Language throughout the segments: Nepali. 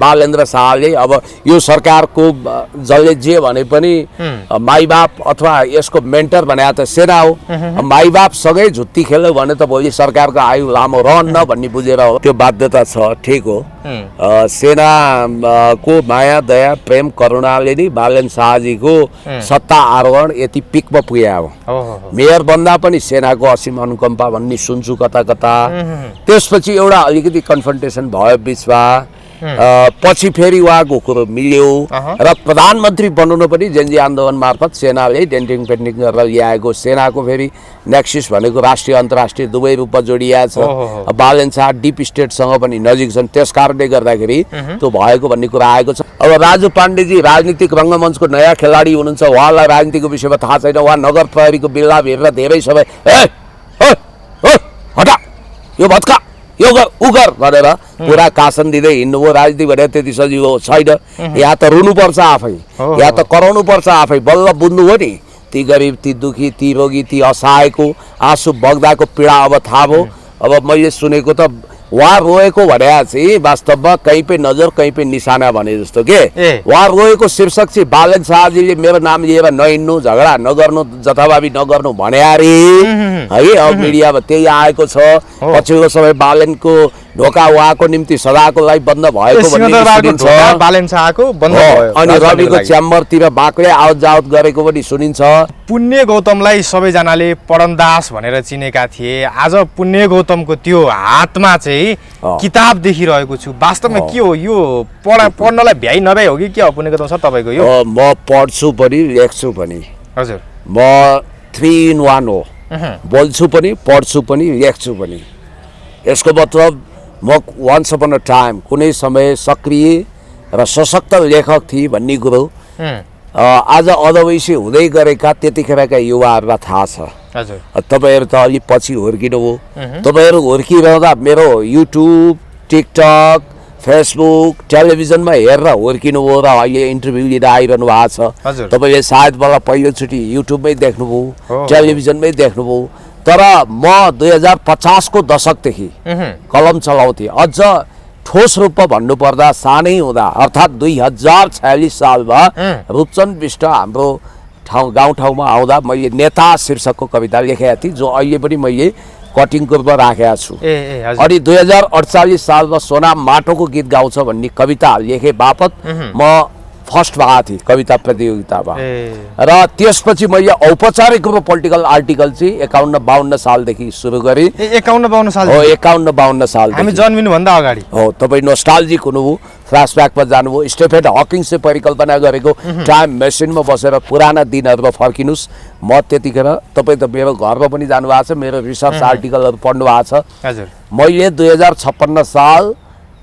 बालेन्द्र शाहले अब यो सरकारको जसले जे भने पनि माइबाप अथवा यसको मेन्टर भने त सेना हो। माइबाप सँगै झुत्ती खेल्यो भने त भोलि सरकारको आयु लामो रहन्न भन्ने बुझेर हो। त्यो बाध्यता छ, ठिक हो। सेना को माया दया प्रेम करुणाले नै बालेन्द्र शाहजीको सत्ता आरोहण यति पिकमा पुग्यो हो। मेयर बन्दा पनि सेनाको असीम अनुकम्पा भन्ने सुन्छु कता कता। त्यसपछि एउटा अलिकति कन्फ्रन्टेसन भयो बिचमा, पछि फेरि उहाँको कुरो मिल्यो र प्रधानमन्त्री बनाउनु पनि जेनजी आन्दोलन मार्फत सेनाले डेन्टिङ पेन्टिङ गरेर ल्याएको। सेनाको फेरि नेक्सिस भनेको राष्ट्रिय अन्तर्राष्ट्रिय दुवै रूपमा जोडिएको छ। बालेन्द्र शाह डिप स्टेटसँग पनि नजिक छन्, त्यस कारणले गर्दाखेरि त्यो भएको भन्ने कुरा आएको छ। अब राजु पाण्डेजी राजनीतिक रङ्गमञ्चको नयाँ खेलाडी हुनुहुन्छ, उहाँलाई राजनीतिको विषयमा थाहा छैन। उहाँ नगर प्रहरीको बिल्ला हेरेर धेरै समय हटा यो भत्का यो गर उ गर भनेर पुरा कासन दिँदै हिँड्नुभयो। राजनीति भनेर त्यति सजिलो छैन। या त रुनुपर्छ आफै, या त कराउनु पर्छ आफै। बल्ल बुझ्नुभयो नि, ती गरिब, ती दुखी, ती रोगी, ती असहायको आँसु बग्दाको पीडा अब थाहा भयो। अब मैले सुनेको त उहाँ रोएको भने चाहिँ वास्तवमा कहीँ पे नजर कहीँ पे निशाना भने जस्तो के उहाँ रोएको शीर्षक चाहिँ बालेन्द्र शाहजीले मेरो नाम लिएर नहिँड्नु, झगडा नगर्नु, जथाभावी नगर्नु भने अरे है। अब मिडियामा त्यही आएको छ। पछिल्लो समय बालेन्द्रको ढोका उहाँको निम्ति सदाको लागि बन्द भएको बालेन्द्र शाहको बन्द भयो। अनि रविको च्याम्बरतिर बाक्लै आवत जावत गरेको पनि सुनिन्छ। पुण्य गौतमलाई सबैजनाले पढनदास भनेर चिनेका थिए। आज पुण्य गौतमको त्यो हातमा चाहिँ किताब देखिरहेको छु। वास्तवमा के हो यो? पढ्नलाई भ्याइ नभ्याइ हो कि के हो पुण्य गौतम सर तपाईँको यो? म पढ्छु पनि लेख्छु पनि। हजुर, म 3 in 1 हो। बोल्छु पनि, पढ्छु पनि, लेख्छु पनि। यसको मतलब म वन्स अपन अ टाइम कुनै समय सक्रिय र सशक्त लेखक थिएँ भन्ने कुरो आज अधवैँसी हुँदै गरेका त्यतिखेरका युवाहरूलाई थाहा छ। तपाईँहरू त अलि पछि हुर्किनु हो। तपाईँहरू हुर्किरहँदा मेरो युट्युब, टिकटक, फेसबुक, टेलिभिजनमा हेरेर हुर्किनु हो र अहिले इन्टरभ्यू लिएर आइरहनु भएको छ। तपाईँले सायद मलाई पहिलोचोटि युट्युबमै देख्नुभयो, टेलिभिजनमै देख्नुभयो। तर म 2050 को दशकदेखि कलम चलाउँथेँ। अझ ठोस रूपमा भन्नुपर्दा सानै हुँदा अर्थात् 2046 सालमा रूपचन्द विष्ट हाम्रो गाउँठाउँमा आउँदा मैले नेता शीर्षकको कविता लेखेका थिएँ, जो अहिले पनि मैले कटिङको रूपमा राखेका छु। अनि 2048 सालमा सोनाम माटोको गीत गाउँछ भन्ने कविता लेखे बापत म फर्स्ट भएको थिएँ कविता प्रतियोगितामा। र त्यसपछि मैले औपचारिक रूपमा पोलिटिकल आर्टिकल चाहिँ 51-52 सालदेखि सुरु गरेँ। 51-52 साल हो, 51-52 साल हामी जन्मिनुभन्दा अगाडि हो। तपाईँ नोस्टाल्जिक हुनुभयो, फ्ल्यासब्याकमा जानुभयो। स्टेफेन हकिङ्सले परिकल्पना गरेको टाइम मेसिनमा बसेर पुराना दिनहरूमा फर्किनुहोस्। म त्यतिखेर तपाईँ त मेरो घरमा पनि जानुभएको छ, मेरो रिसर्च आर्टिकलहरू पढ्नु भएको छ। मैले 2056 साल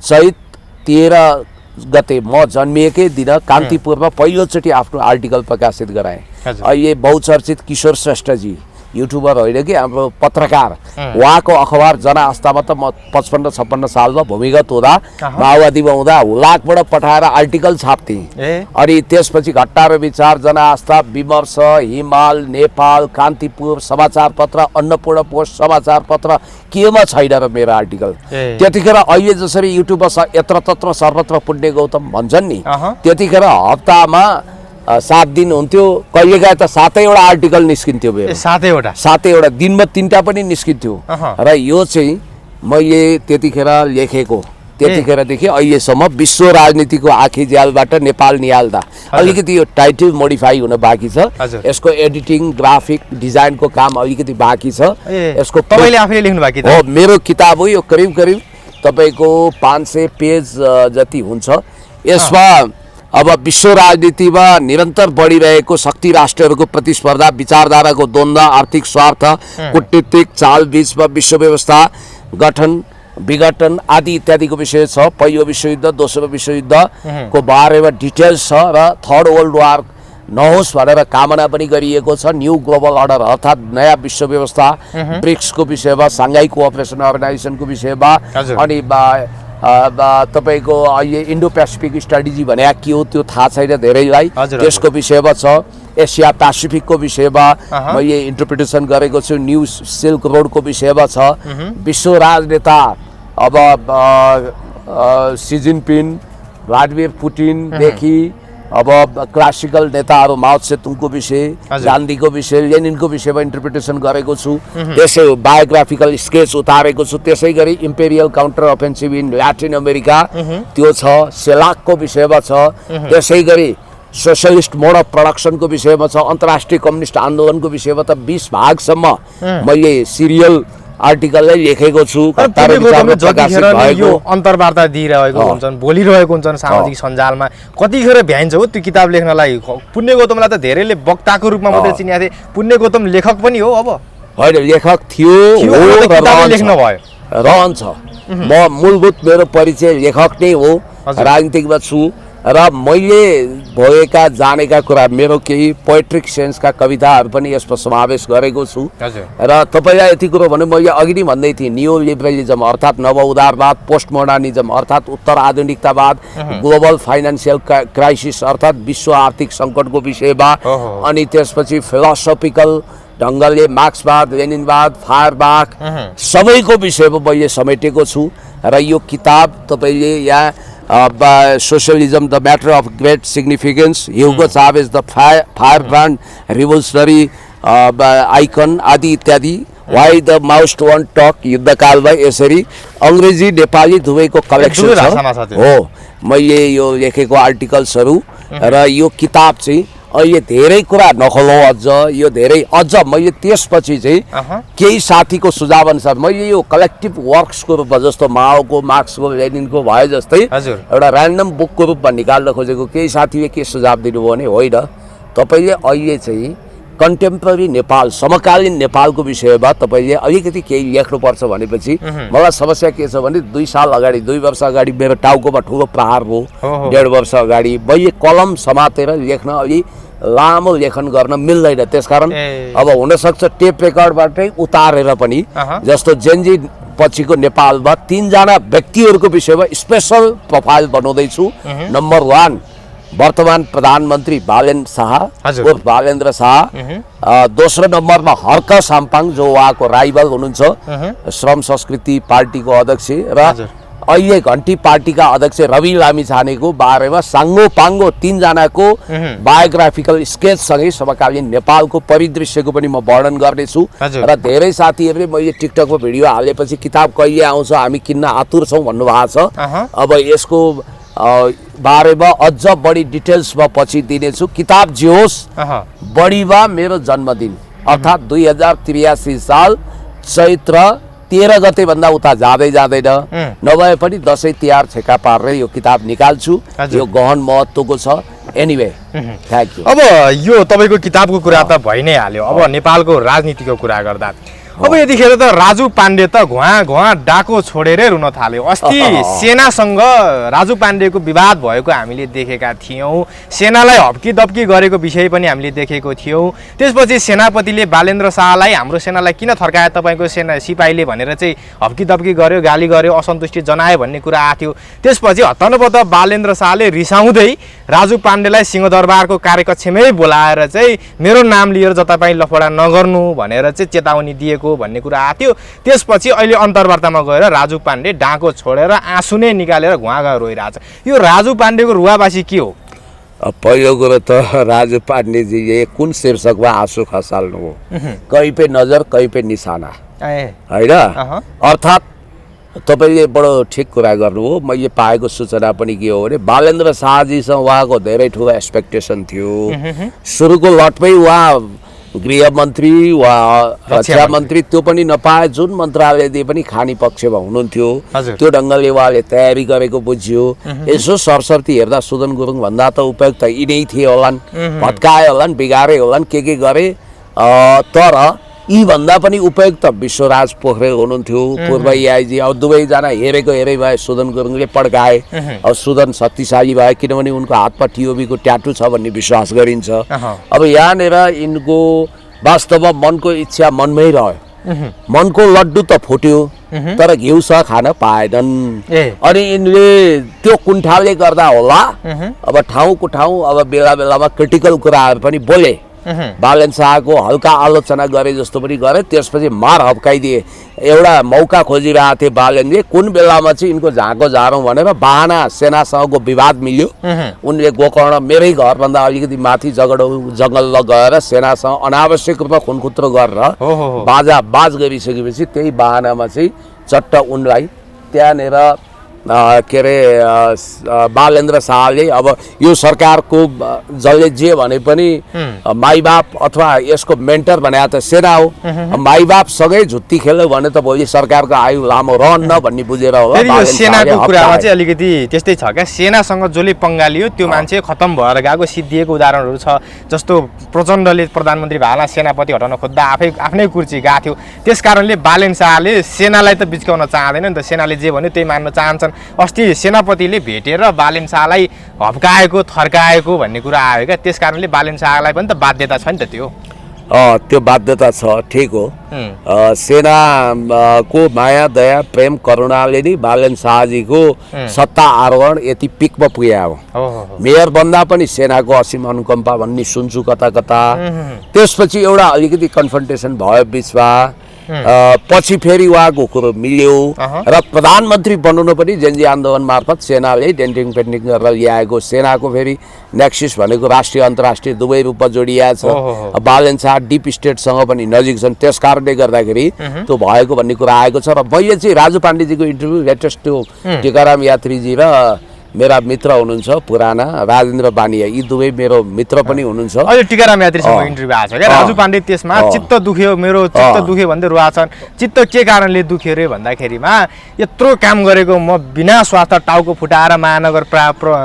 चैत 13 गते म जन्मिएकै दिन कान्तिपुरमा पहिलोचोटि आफ्नो आर्टिकल प्रकाशित गराएँ। अहिले बहुचर्चित किशोर श्रेष्ठजी, युट्युबर होइन कि हाम्रो पत्रकार, उहाँको अखबार जनआस्थामा त म 55-56 सालमा भूमिगत हुँदा माओवादीमा हुँदा हुलाकबाट पठाएर आर्टिकल छाप्थेँ। अनि त्यसपछि घट्टा र विचार, जनआस्था, विमर्श, हिमाल, नेपाल, कान्तिपुर, समाचार पत्र, अन्नपूर्ण पोस्ट समाचार पत्र, केमा छैन र मेरो आर्टिकल। त्यतिखेर अहिले जसरी युट्युबमा यत्र तत्र सर्वत्र पुण्य गौतम भन्छन् नि, त्यतिखेर हप्तामा 7 दिन हुन्थ्यो। कहिलेकाहीँ त 7वटा आर्टिकल निस्किन्थ्यो मेरो। 7वटा दिनमा 3टा पनि निस्किन्थ्यो। र यो चाहिँ मैले त्यतिखेर लेखेको। त्यतिखेरदेखि अहिलेसम्म विश्व राजनीतिको आँखी ज्यालबाट नेपाल निहाल्दा। अलिकति यो टाइटल मोडिफाई हुन बाँकी छ। यसको एडिटिङ, ग्राफिक डिजाइनको काम अलिकति बाँकी छ। यसको तपाईँले आफैले लेख्नु बाँकी हो। मेरो किताब हो यो, करिब करिब तपाईँको 500 पेज जति हुन्छ। यसमा अब विश्व राजनीतिमा निरन्तर बढिरहेको शक्ति राष्ट्रहरूको प्रतिस्पर्धा, विचारधाराको द्वन्द्व, आर्थिक स्वार्थ, कूटनीतिक चालबीचमा विश्व व्यवस्था गठन विघटन आदि इत्यादिको विषय छ। पहिलो विश्वयुद्ध, दोस्रो विश्वयुद्धको बारेमा डिटेल्स छ र थर्ड वर्ल्ड वार नहोस् भनेर कामना पनि गरिएको छ। न्यू ग्लोबल अर्डर अर्थात् नयाँ विश्व व्यवस्था, ब्रिक्सको विषयमा, साङ्घाई कोअपरेसन अर्गनाइजेसनको विषयमा, अनि तपाईँको अहिले इन्डो पेसिफिक स्ट्राटेजी भने के हो त्यो थाहा छैन धेरैलाई, त्यसको विषयमा छ। एसिया पेसिफिकको विषयमा मैले इन्टरप्रिटेसन गरेको छु। न्यू सिल्क रोडको विषयमा छ। विश्व राजनेता अब सी जिनपिङ भ्लादिमिर पुटिनदेखि अब क्लासिकल नेताहरू माओ त्से-तुङको विषय, गान्धीको विषय, लेनिनको विषयमा इन्टरप्रिटेसन गरेको छु। त्यसै बायोग्राफिकल स्केच उतारेको छु। त्यसै गरी imperial counter offensive in Latin America त्यो छ, सेलाकको विषयमा छ। त्यसै गरी सोशलिस्ट मोड अफ प्रोडक्सनको विषयमा छ, अन्तर्राष्ट्रिय कम्युनिस्ट आन्दोलनको विषयमा त 20 भागसम्म मैले सिरियल आर्टिकललाई लेखेको छु। यो अन्तर्वार्ता दिइरहेको हुन्छन्, बोलिरहेको हुन्छन् सामाजिक सञ्जालमा, कतिखेर भ्याइन्छ हो त्यो किताब लेख्नलाई? पुण्य गौतमलाई त धेरैले वक्ताको रूपमा मात्रै चिनेको थिए, पुण्य गौतम लेखक पनि हो। अब होइन, लेखक थियो, लेख्न भयो, रहन्छ। म मूलभूत मेरो परिचय लेखक नै हो, राजनीतिकमा छु र मैले भएका जानेका कुरा, मेरो केही पोएट्रिक सेन्सका कविताहरू पनि यसमा समावेश गरेको छु। र तपाईँलाई यति कुरो भने मैले अघि नै भन्दै थिएँ, नियो लिबरलिजम अर्थात् नव उदारवाद, पोस्ट मोडर्निजम अर्थात् उत्तर आधुनिकतावाद, ग्लोबल फाइनेन्सियल क्राइसिस अर्थात् विश्व आर्थिक सङ्कटको विषयमा, अनि त्यसपछि फिलोसोफिकल ढङ्गले मार्क्सवाद, लेनिनवाद, फायरबाख सबैको विषयमा मैले समेटेको छु। र यो किताब तपाईँले यहाँ Socialism, the matter of great significance, Hugo Chavez, the firebrand revolutionary icon, आदि इत्यादि, Why the mouse won't talk, युद्धकालमा यसरी अङ्ग्रेजी नेपाली दुवैको कलेक्सन छ हो। मैले यो लेखेको आर्टिकल्सहरू र यो किताब चाहिँ अहिले धेरै कुरा नखोलो, अझ यो धेरै अझ मैले त्यसपछि चाहिँ केही साथीको सुझाव अनुसार मैले यो कलेक्टिभ वर्क्सको रूपमा, जस्तो माओको, मार्क्सको, लेनिनको भयो जस्तै एउटा ऱ्यान्डम बुकको रूपमा निकाल्न खोजेको। केही साथीले के सुझाव दिनुभयो भने, होइन तपाईँले अहिले चाहिँ कन्टेम्पोरेरी नेपाल, समकालीन नेपालको विषयमा तपाईँले अलिकति केही लेख्नुपर्छ भनेपछि मलाई समस्या के छ भने 2 साल अगाडि, 2 वर्ष अगाडि मेरो टाउकोमा ठुलो प्रहार भयो। 1.5 वर्ष अगाडि मैले कलम समातेर लेख्न, अलि लामो लेखन गर्न मिल्दैन। त्यसकारण अब हुनसक्छ टेप रेकर्डबाटै उतारेर पनि, जस्तो जेनजी पछिको नेपालमा 3 जना व्यक्तिहरूको विषयमा स्पेसल प्रोफाइल बनाउँदैछु। नम्बर 1 वर्तमान प्रधानमन्त्री बालेन्द्र शाह, दोस्रो नम्बरमा हर्क साम्पाङ जो उहाँको राइभल हुनुहुन्छ, श्रम संस्कृति पार्टीको अध्यक्ष, र अहिले घन्टी पार्टीका अध्यक्ष रवि लामिछानेको बारेमा साङ्गो पाङ्गो 3 जनाको बायोग्राफिकल स्केचसँगै समकालीन नेपालको परिदृश्यको पनि म वर्णन गर्नेछु। र धेरै साथीहरूले मैले टिकटकमा भिडियो हालेपछि किताब कहिले आउँछ, हामी किन्न आतुर छौँ भन्नुभएको छ। अब यसको बारेमा अझ बढी डिटेल्समा पछि दिनेछु। किताब जे होस्, बढीमा मेरो जन्मदिन अर्थात् 2083 साल चैत्र 13 गते भन्दा उता जाँदैन, नभए पनि दसैँ तिहार छेका पारेर यो किताब निकाल्छु। यो गहन महत्त्वको छ। Anyway, thank you. अब यो तपाईँको किताबको कुरा त भइ नै हाल्यो। अब नेपालको राजनीतिको कुरा गर्दा अब यतिखेर त राजु पाण्डे त घुवा डाको छोडेरै रुन थाल्यो। अस्ति सेनासँग राजु पाण्डेको विवाद भएको हामीले देखेका थियौँ, सेनालाई हप्की दप्की गरेको विषय पनि हामीले देखेको थियौँ। त्यसपछि सेनापतिले बालेन्द्र शाहलाई, हाम्रो सेनालाई किन थर्काए तपाईँको सेना सिपाहीले भनेर चाहिँ हप्की दप्की गर्यो, गाली गर्यो, असन्तुष्टि जनायो भन्ने कुरा आएको थियो। त्यसपछि हत्तनपत्त बालेन्द्र शाहले रिसाउँदै राजु पाण्डेलाई सिंहदरबारको कार्यकक्षमै बोलाएर चाहिँ मेरो नाम लिएर जतापाई लफडा नगर्नु भनेर चाहिँ चेतावनी दिएको भन्ने कुरा आथ्यो। त्यसपछि अहिले अन्तर्वार्तामा गएर राजु पाण्डे डाको छोडेर आँसु नै निकालेर घुवा रोइरहेछ। यो राजु पाण्डेको रुवाबासी के हो? पहिलो कुरो त राजु पाण्डेजीले कुन शीर्षकमा आँसु खसाल्नु हो? कहीँ पे नजर, कहीँ पे निशाना, होइन? अर्थात् तपाईँले बडो ठिक कुरा गर्नु हो। मैले पाएको सूचना पनि के हो भने बालेन्द्र शाहजीसँग उहाँको धेरै ठुलो एक्सपेक्टेसन थियो। सुरुको लटमै उहाँ गृहमन्त्री वा रक्षा मन्त्री त्यो पनि नपाए, जुन मन्त्रालयले पनि खानी पक्षमा हुनुहुन्थ्यो त्यो ढङ्गले उहाँले तयारी गरेको बुझ्यो। यसो सरसर्ती हेर्दा सुदन गुरुङ भन्दा त उपयुक्त यिनै थिए होलान्, भत्काए होलान्, बिगारे होलान्, के गरे। तर यी भन्दा पनि उपयुक्त विश्वराज पोखरेल हुनुहुन्थ्यो, पूर्व एआइजी। अब दुवैजना हेरै भए सुदन गुरुङले पड्काए। अब सुदन शक्तिशाली भए किनभने उनको हातमा टिओबीको ट्याटु छ भन्ने विश्वास गरिन्छ। अब यहाँनिर यिनको वास्तवमा मनको इच्छा मनमै रह्यो। मनको लड्डु त फुट्यो तर घिउसँग खान पाएनन्। अनि यिनले त्यो कुण्ठाले गर्दा होला अब ठाउँको ठाउँ अब बेला बेलामा क्रिटिकल कुराहरू पनि बोले। बालन शाहको हल्का आलोचना गरे जस्तो पनि गरे, त्यसपछि मार हप्काइदिए। एउटा मौका खोजिरहेको थिए बालनले, कुन बेलामा चाहिँ यिनको झाँको झारौँ भनेर बाहना सेनासँगको विवाद मिल्यो। उनले गोकर्ण मेरै घरभन्दा अलिकति माथि जङ्गल गएर सेनासँग अनावश्यक रूपमा खुनखुत्रो गरेर बाज गरिसकेपछि त्यही बाहनामा चाहिँ चट्ट उनलाई त्यहाँनिर के अरे बालेन्द्र शाहले अब यो सरकारको जसले जे भने पनि माइबाप अथवा यसको मेन्टर भनेको त सेना हो। माइबाप सँगै झुत्ती खेल्यो भने त भोलि सरकारको आयु लामो रहन्न भन्ने बुझेर होला। सेनाको कुरामा चाहिँ अलिकति त्यस्तै छ क्या, सेनासँग जसले पंगा लियो त्यो मान्छे खतम भएर गएको सिद्धिएको उदाहरणहरू छ। जस्तो प्रचण्डले प्रधानमन्त्री भाला सेनापति हटाउन खोज्दा आफ्नै कुर्सी गएको थियो। त्यस कारणले बालेन शाहले सेनालाई त बिच्काउन चाहँदैन नि त, सेनाले जे भन्यो त्यही मान्न चाहन्छन्। अस्ति सेनापतिले भेटेर बालेन शाहलाई हप्काएको थर्काएको भन्ने कुरा आयो क्या, त्यस कारणले बालेन शाहलाई पनि त बाध्यता छ नि त। त्यो बाध्यता छ, ठिक हो। सेनाको माया दया प्रेम करुणाले नै बालेन शाहजीको सत्ता आरोहण यति पिकमा पुग्यो हो। मेयर बन्दा पनि सेनाको असीम अनुकम्पा भन्ने सुन्छु कता कता। त्यसपछि एउटा अलिकति कन्फ्रन्टेसन भयो बिचमा, पछि फेरि उहाँको कुरो मिल्यो र प्रधानमन्त्री बनाउन पनि जेनजी आन्दोलन मार्फत सेनाले डेन्टिङ पेन्टिङ गरेर ल्याएको। सेनाको फेरि नेक्सिस भनेको राष्ट्रिय अन्तर्राष्ट्रिय दुवै रूपमा जोडिएको छ। बालेन शाह डिप स्टेटसँग पनि नजिक छन्, त्यस कारणले गर्दाखेरि त्यो भएको भन्ने कुरा आएको छ। र मैले चाहिँ राजु पाण्डेजीको इन्टरभ्यू लेटेस्ट त्यो टिकाराम यात्रीजी र मेरा मित्र हुनुहुन्छ पुराना राजेन्द्र बानिया, यी दुवै मेरो मित्र पनि हुनुहुन्छ। अहिले टिकाराम यात्रीसँग इन्टरभ्यू आएको छ क्या राजु पाण्डे, त्यसमा चित्त दुख्यो, मेरो चित्त दुख्यो भन्दै रुवाछन्। चित्त के कारणले दुख्यो रे भन्दाखेरिमा यत्रो काम गरेको म बिना स्वार्थ टाउको फुटाएर महानगर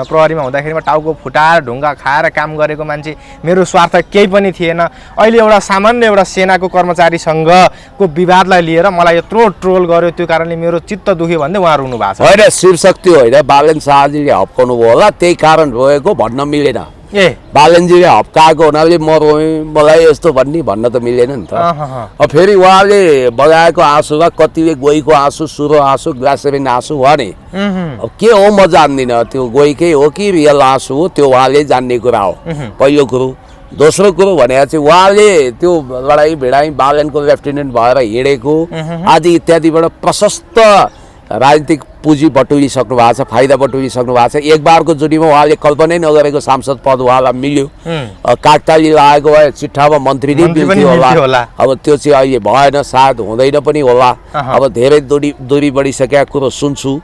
प्रहरीमा हुँदाखेरिमा टाउको फुटाएर ढुङ्गा खाएर काम गरेको मान्छे, मेरो स्वार्थ केही पनि थिएन। अहिले एउटा सामान्य एउटा सेनाको कर्मचारीसँगको विवादलाई लिएर मलाई यत्रो ट्रोल गर्यो, त्यो कारणले मेरो चित्त दुख्यो भन्दै उहाँ रुनु भएको छ। होइन, शीर्षक त्यो होइन, बालेन शाहजीले हप्काउनु भयो होला, त्यही कारण रोएको भन्न मिलेन। बालेनजीले हप्काएको हुनाले म रोएँ, मलाई यस्तो भन्न त मिलेन नि त। फेरि उहाँले बगाएको आँसुमा कतिले गोहीको आँसु, सुरो आँसु, ग्लासेरिन आँसु भने अब के हो म जान्दिनँ, त्यो गोहीकै हो कि रियल आँसु हो त्यो उहाँले जान्ने कुरा हो, पहिलो कुरो। दोस्रो कुरो भनेको चाहिँ उहाँले त्यो लडाइँ भिडाइँ बालेनको लेफ्टिनेन्ट भएर हिँडेको आदि इत्यादिबाट प्रशस्त राजनीतिक पुँजी बटुलिसक्नु भएको छ, फाइदा बटुलिसक्नु भएको छ। एक बारको जुनीमा उहाँले कल्पनै नगरेको सांसद पद उहाँलाई मिल्यो। कागताली लागेको भए चिट्ठामा मन्त्री नै मिल्थ्यो होला, अब त्यो चाहिँ अहिले भएन, सायद हुँदैन पनि होला। अब धेरै दूरी बढिसकेका कुरो सुन्छु।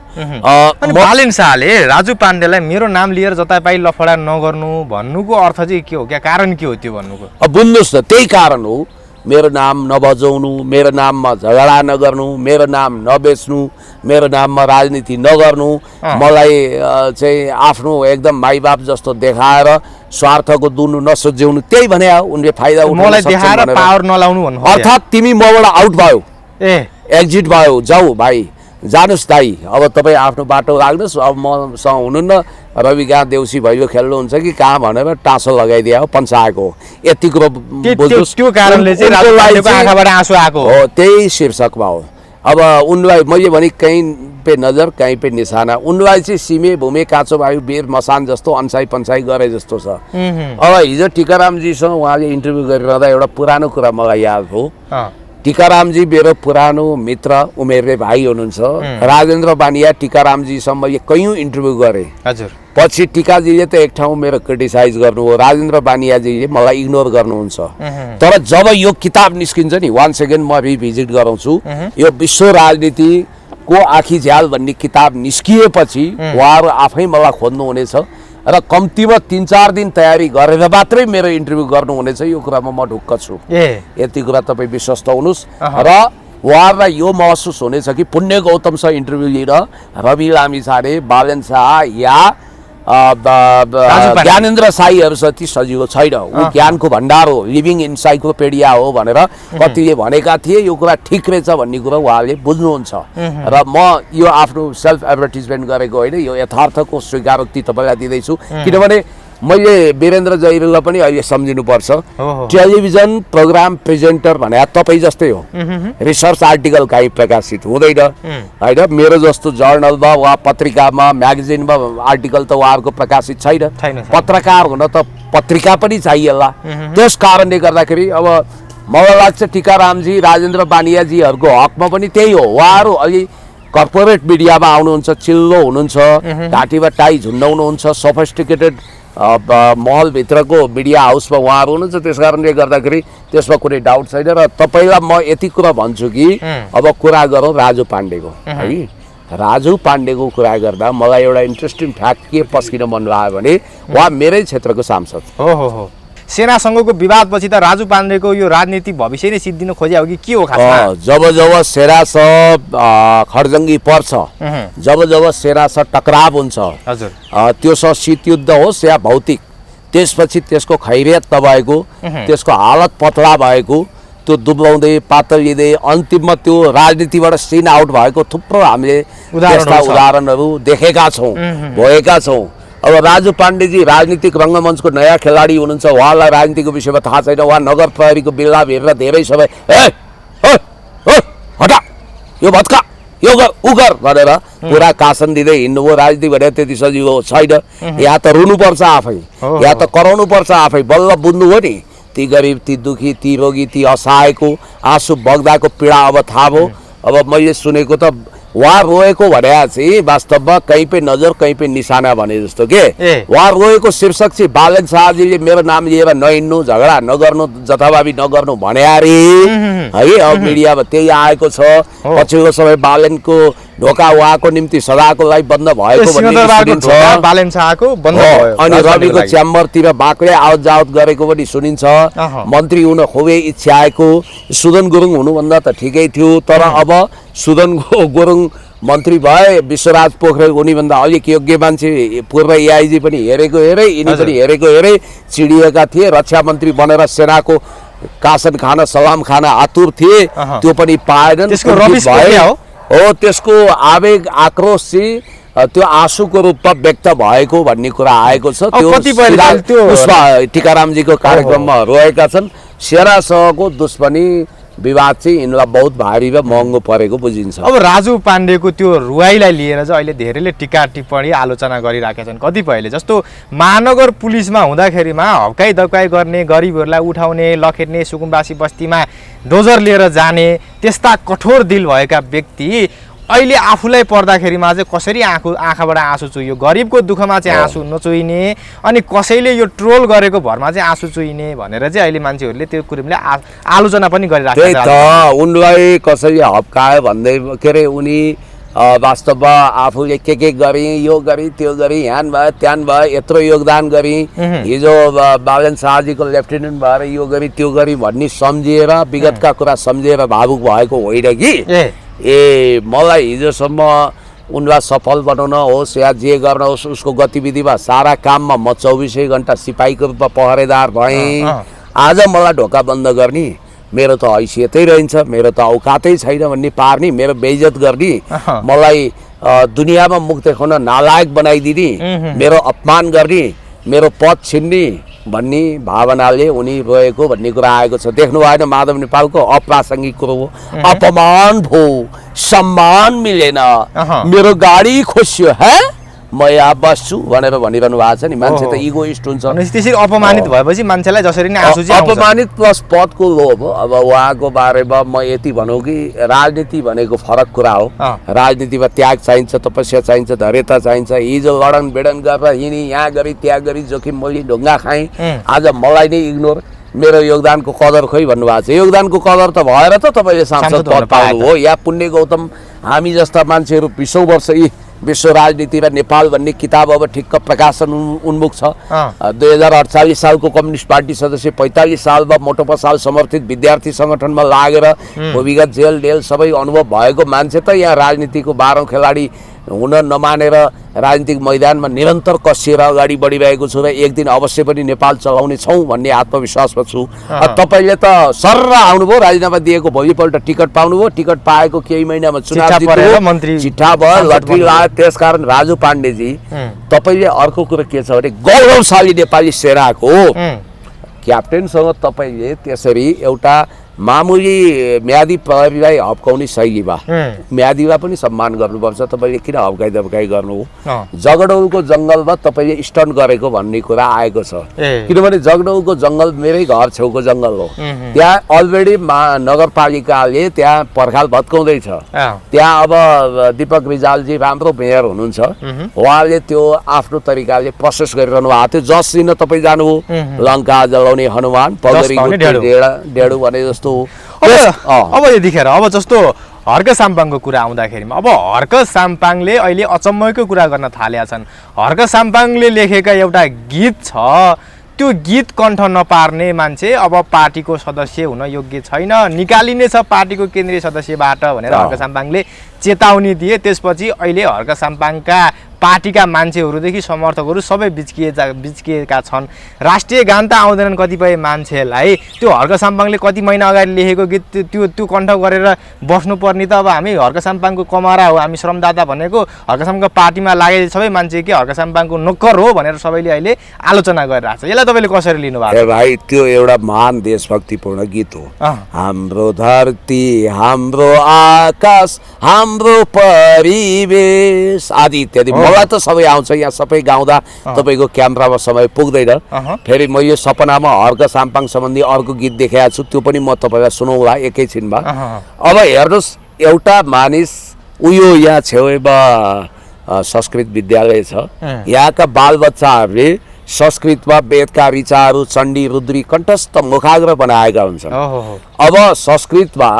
बालेन शाहले राजु पाण्डेलाई मेरो नाम लिएर जतापाई लफडा नगर्नु भन्नुको अर्थ चाहिँ के हो, क्या कारण के हो त्यो भन्नुको? अब बुझ्नुहोस् न, त्यही कारण हो, मेरो नाम नबजाउनु, मेरो नाममा झगडा नगर्नु, मेरो नाम नबेच्नु, मेरो नाममा राजनीति नगर्नु, मलाई चाहिँ आफ्नो एकदम माइबाप जस्तो देखाएर स्वार्थको दुनु नसोझ्याउनु, त्यही भने उनले फाइदा उठाउन सक्छन् पावर नलाउनु भन्नु। अर्थात् तिमी मबाट आउट भयो, एक्जिट भयो, जाऊ भाइ, जानुस् दाइ, अब तपाईँ आफ्नो बाटो लाग्नुहोस्, अब मसँग हुनुहुन्न, रवि कहाँ देउसी भैलो खेल्नुहुन्छ कि कहाँ भनेर टाँसो लगाइदिए हो, पन्साएको हो। यति कुरो बुझ्नुहोस्, त्यो कारणले चाहिँ आँखाबाट आँसु आएको हो, त्यही शीर्षकमा हो। अब उनलाई मैले भने कहीँ पे नजर कहीँ पे निशाना, उनलाई चाहिँ सिमे भूमे काँचो वायु बेर मसान जस्तो अन्साई पन्साई गरे जस्तो छ। अब हिजो टिकारामजीसँग उहाँले इन्टरभ्यू गरिरहँदा एउटा पुरानो कुरा मलाई याद हो। टिकारामजी मेरो पुरानो मित्र उमेरले भाइ हुनुहुन्छ। राजेन्द्र बानिया टिकारामजीसँग मैले कैयौँ इन्टरभ्यू गरेँ। हजुर, पछि टिकाजीले त एक ठाउँ मेरो क्रिटिसाइज गर्नुभयो, राजेन्द्र बानियाजीले मलाई इग्नोर गर्नुहुन्छ। तर जब यो किताब निस्किन्छ नि, वान सेकेन्ड म रिभिजिट गराउँछु, यो विश्व राजनीतिको आँखी झ्याल भन्ने किताब निस्किएपछि उहाँहरू आफै मलाई खोज्नुहुनेछ र कम्तीमा 3-4 दिन तयारी गरेर मात्रै मेरो इन्टरभ्यू गर्नुहुनेछ। यो कुरामा म ढुक्क छु, यति कुरा तपाईँ विश्वस्त हुनुहोस्। र उहाँहरूलाई यो महसुस हुनेछ कि पुण्य गौतमसँग इन्टरभ्यू लिएर रवि लामिछाने, बालेन शाह या ज्ञानेन्द्र साईहरू जति सजिलो छैन, ऊ ज्ञानको भण्डार हो, लिभिङ इन्साइक्लोपेडिया हो भनेर कतिले भनेका थिए। यो कुरा ठिक रहेछ भन्ने कुरा उहाँले बुझ्नुहुन्छ। र म यो आफ्नो सेल्फ एडभर्टिजमेन्ट गरेको होइन, यो यथार्थको स्वीकारोक्ति तपाईँलाई दिँदैछु। किनभने मैले वीरेन्द्र जैरीलाई पनि अहिले सम्झिनुपर्छ। हो। टेलिभिजन प्रोग्राम प्रेजेन्टर भने तपाईँ जस्तै हो। रिसर्च आर्टिकल काहीँ प्रकाशित हुँदैन होइन। मेरो जस्तो जर्नलमा वा पत्रिकामा म्यागजिनमा आर्टिकल त उहाँहरूको प्रकाशित छैन। पत्रकार हुन त पत्रिका पनि चाहिएला। त्यस कारणले गर्दाखेरि अब मलाई लाग्छ टिकारामजी राजेन्द्र बानियाजीहरूको हकमा पनि त्यही हो। उहाँहरू अलि कर्पोरेट मिडियामा आउनुहुन्छ, चिल्लो हुनुहुन्छ, घाँटीमा टाई झुन्डाउनुहुन्छ, सोफिस्टिकेटेड महलभित्रको मिडिया हाउसमा उहाँहरू हुनुहुन्छ। त्यस कारणले गर्दाखेरि त्यसमा कुनै डाउट छैन। र तपाईँलाई म यति कुरा भन्छु कि अब कुरा गरौँ राजु पाण्डेको है। राजु पाण्डेको कुरा गर्दा मलाई एउटा इन्ट्रेस्टिङ फ्याक्ट के पस्किन मन लाग्यो भने उहाँ मेरै क्षेत्रको सांसद हो। सेनासँगको विवादपछि त राजु पाण्डेको यो राजनीतिक भविष्य नै सिद्धिन खोजे हो कि के हो खासमा? जब सेनासँग खर्जङ्गी पर्छ, जब सेनासँग टकराव हुन्छ, हजुर, त्योसँग शीतयुद्ध होस् या भौतिक, त्यसपछि त्यसको खैरियत नभएको, त्यसको हालत पतला भएको, त्यो दुब्लाउँदै पातलिँदै अन्तिममा त्यो राजनीतिबाट सिन आउट भएको थुप्रो हामीले त्यस्ता उदाहरणहरू देखेका छौँ, भएका छौँ। अब राजु पाण्डेजी राजनीतिक रङ्गमञ्चको नयाँ खेलाडी हुनुहुन्छ। उहाँलाई राजनीतिको विषयमा थाहा छैन। उहाँ नगर प्रहरीको बिल्ला हेरेर धेरै समय हटा, यो भत्का, यो गर, उ गर भनेर पुरा कासन दिँदै हिँड्नुभयो। राजनीति भनेर त्यति सजिलो छैन। यहाँ त रुनुपर्छ आफै, यहाँ त कराउनु पर्छ आफै। बल्ल बुझ्नुभयो नि, ती गरिब, ती दुखी, ती रोगी, ती असहायको आँसु बग्दाको पीडा अब थाहा भयो। अब मैले सुनेको त उहाँ रोएको भने चाहिँ वास्तवमा कहीँ पे नजर कहीँ पे निशाना भने जस्तो के उहाँ रोएको शीर्षक चाहिँ बालन शाहजीले मेरो नाम लिएर नहिँड्नु, झगडा नगर्नु, जथाभावी नगर्नु भने अरे है। अब मिडियामा त्यही आएको छ। पछिल्लो समय बालनको ढोका उहाँको निम्ति सदाको लागि बन्द भएको सुनिन्छ। अनि रविको च्याम्बरतिर बाक्लै आवत जावत गरेको पनि सुनिन्छ। मन्त्री हुन खुबै इच्छाएको सुदन गुरुङ हुनुभन्दा त ठिकै थियो। तर अब सुदन गुरुङ मन्त्री भए, विश्वराज पोखरेल उनीभन्दा अलिक योग्य मान्छे पूर्व एआइजी पनि हेरेको हेरे, यिनी पनि हेरेको हेरे चिडिएका थिए। रक्षा मन्त्री बनेर सेनाको कासन खान, सलाम खान आतुर थिए, त्यो पनि पाएनन्। हो, त्यसको आवेग आक्रोश चाहिँ त्यो आँसुको रूपमा व्यक्त भएको भन्ने कुरा आएको छ। त्यो उसमा टिकारामजीको कार्यक्रममा रोएका छन्। सेनासँगको दुश्मनी विवाद चाहिँ यिनलाई बहुत भारी र महँगो परेको बुझिन्छ। अब राजु पाण्डेको त्यो रुवाईलाई लिएर चाहिँ अहिले धेरैले टिका टिप्पणी आलोचना गरिराखेका छन्। कतिपयले जस्तो महानगर पुलिसमा हुँदाखेरिमा हप्काई दप्काई गर्ने, गरिबहरूलाई उठाउने, लखेट्ने, सुकुम्बासी बस्तीमा डोजर लिएर जाने त्यस्ता कठोर दिल भएका व्यक्ति अहिले आफूलाई पर्दाखेरिमा चाहिँ कसरी आँखाबाट आँसु चुहियो, गरिबको दुःखमा चाहिँ आँसु नचुहिने, अनि कसैले यो ट्रोल गरेको भरमा चाहिँ आँसु चुहिने भनेर चाहिँ अहिले मान्छेहरूले त्यो कुराले आलोचना पनि गरिराखेका छन्। उनलाई कसैले हप्कायो भन्दै के अरे उनी वास्तवमा आफूले के गरे, यो गरे, त्यो गरे, यहाँ भयो त्यहाँ भयो, यत्रो योगदान गरे, हिजो बालन शाहजीको लेफ्टिनेन्ट भएर यो गरी त्यो गरी भन्ने सम्झिएर विगतका कुरा सम्झिएर भावुक भएको होइन कि। मलाई हिजोसम्म उनलाई सफल बनाउन होस् या जे गर्न होस्, उसको गतिविधिमा सारा काममा म 24 घण्टा सिपाहीको रूपमा पहरेदार भएँ। आज मलाई ढोका बन्द गर्ने, मेरो त हैसियतै रहन्छ, मेरो त औकातै छैन भन्ने पार्ने, मेरो बेइज्जत गर्ने, मलाई दुनियाँमा मुख देखाउन नालायक बनाइदिने, मेरो अपमान गर्ने, मेरो पद छिन्ने भन्ने भावनाले उनी रोएको भन्ने कुरा आएको छ। देख्नु भएन माधव नेपालको अप्रासङ्गिक कुरो हो। अपमान भो, सम्मान मिलेन, मेरो गाडी खोसियो, है म यहाँ बस्छु भनेर भनिरहनु भएको छ नि। मान्छे त इगोइस्ट हुन्छ। त्यसरी अपमानित भएपछि मान्छेलाई जसरी नै आँसु चाहिँ अपमानित प्लस पदको लोभ हो। अब उहाँको बारेमा म यति भनौँ कि राजनीति भनेको फरक कुरा हो। राजनीतिमा त्याग चाहिन्छ, तपस्या चाहिन्छ, धैर्यता चाहिन्छ। हिजो लडन बेडन गरेर हिँडी, यहाँ गरी त्यहाँ गरी जोखिम मैले ढुङ्गा खाएँ, आज मलाई नै इग्नोर, मेरो योगदानको कदर खोइ भन्नुभएको छ। योगदानको कदर त भएर त तपाईँले सांसद पद पाउनु हो। या पुण्य गौतम हामी जस्ता मान्छेहरू 20औं वर्ष यी विश्व राजनीति र नेपाल भन्ने किताब अब ठिक्क प्रकाशन उन्मुख छ। 2048 सालको कम्युनिस्ट पार्टी सदस्य, 45 सालमा मोटो पसाल समर्थित विद्यार्थी सङ्गठनमा लागेर भूमिगत जेल डेल सबै अनुभव भएको मान्छे त यहाँ राजनीतिको 12औं खेलाडी हुन नमानेर राजनीतिक मैदानमा निरन्तर कसिएर अगाडि बढिरहेको छु र एक दिन अवश्य पनि नेपाल चलाउने छौँ भन्ने आत्मविश्वासमा छु। तपाईँले त सर्र आउनुभयो, राजीनामा दिएको भोलिपल्ट टिकट पाउनुभयो, टिकट पाएको केही महिनामा चुनाव जित्नुभयो, चिठा भयो, लटरी लाग्यो। त्यसकारण राजु पाण्डेजी तपाईँले अर्को कुरो के छ भने गौरवशाली नेपाली सेनाको क्याप्टेनसँग तपाईँले त्यसरी एउटा मामुली म्यादी प्रहरीलाई हप्काउने शैलीमा म्यादीलाई पनि सम्मान गर्नुपर्छ। तपाईँले किन हप्काइ दप्काइ गर्नु हो? जगडौलको जङ्गलमा तपाईँले स्टन्ट गरेको भन्ने कुरा आएको छ, किनभने जगडौलको जङ्गल मेरै घर छेउको जङ्गल हो। त्यहाँ अलरेडी नगरपालिकाले त्यहाँ पर्खाल भत्काउँदैछ। त्यहाँ अब दीपक रिजालजी राम्रो मेयर हुनुहुन्छ, उहाँले त्यो आफ्नो तरिकाले प्रोसेस गरिरहनु भएको थियो। जस दिन तपाईँ जानुभयो, लङ्का जलाउने हनुमान डेढु भने जस्तो। अब यतिखेर अब जस्तो हर्क साम्पाङको कुरा आउँदाखेरिमा अब हर्क साम्पाङले अहिले अचम्मको कुरा गर्न थालेका छन्। हर्क साम्पाङले लेखेका एउटा गीत छ, त्यो गीत कण्ठ नपार्ने मान्छे अब पार्टीको सदस्य हुन योग्य छैन, निकालिनेछ पार्टीको केन्द्रीय सदस्यबाट भनेर हर्क साम्पाङले चेतावनी दिए। त्यसपछि अहिले हर्क साम्पाङका पार्टीका मान्छेहरूदेखि समर्थकहरू सबै बिच्किएका छन्। राष्ट्रिय गान त आउँदैनन् कतिपय मान्छेलाई। त्यो हर्क साम्पाङले कति महिना अगाडि लेखेको गीत त्यो कण्ठ गरेर बस्नुपर्ने त अब हामी हर्क साम्पाङको कमरा हो, हामी श्रमदाता भनेको हर्क साम्पाङको पार्टीमा लागेको सबै मान्छे के हर्क साम्पाङको नोकर हो भनेर सबैले अहिले आलोचना गरिरहेको छ। यसलाई तपाईँले कसरी लिनुभएको? भाइ त्यो एउटा महान देशभक्तिपूर्ण गीत हो। हाम्रो धरती, हाम्रो आकाश, हाम्रो परिवेश आदि इत्यादि। मलाई त सबै आउँछ, यहाँ सबै गाउँदा तपाईँको क्यामेरामा समय पुग्दैन। फेरि म यो सपनामा हर्क साम्पाङ सम्बन्धी अर्को गीत देखाएको छु, त्यो पनि म तपाईँलाई सुनाउँला एकैछिनमा। अब हेर्नुहोस्, एउटा मानिस उयो यहाँ छेउमा संस्कृत विद्यालय छ, यहाँका बालबच्चाहरूले संस्कृतमा वेदका ऋचाहरू चण्डी रुद्री कण्ठस्थ मुखाग्र बनाएका हुन्छन्। अब संस्कृतमा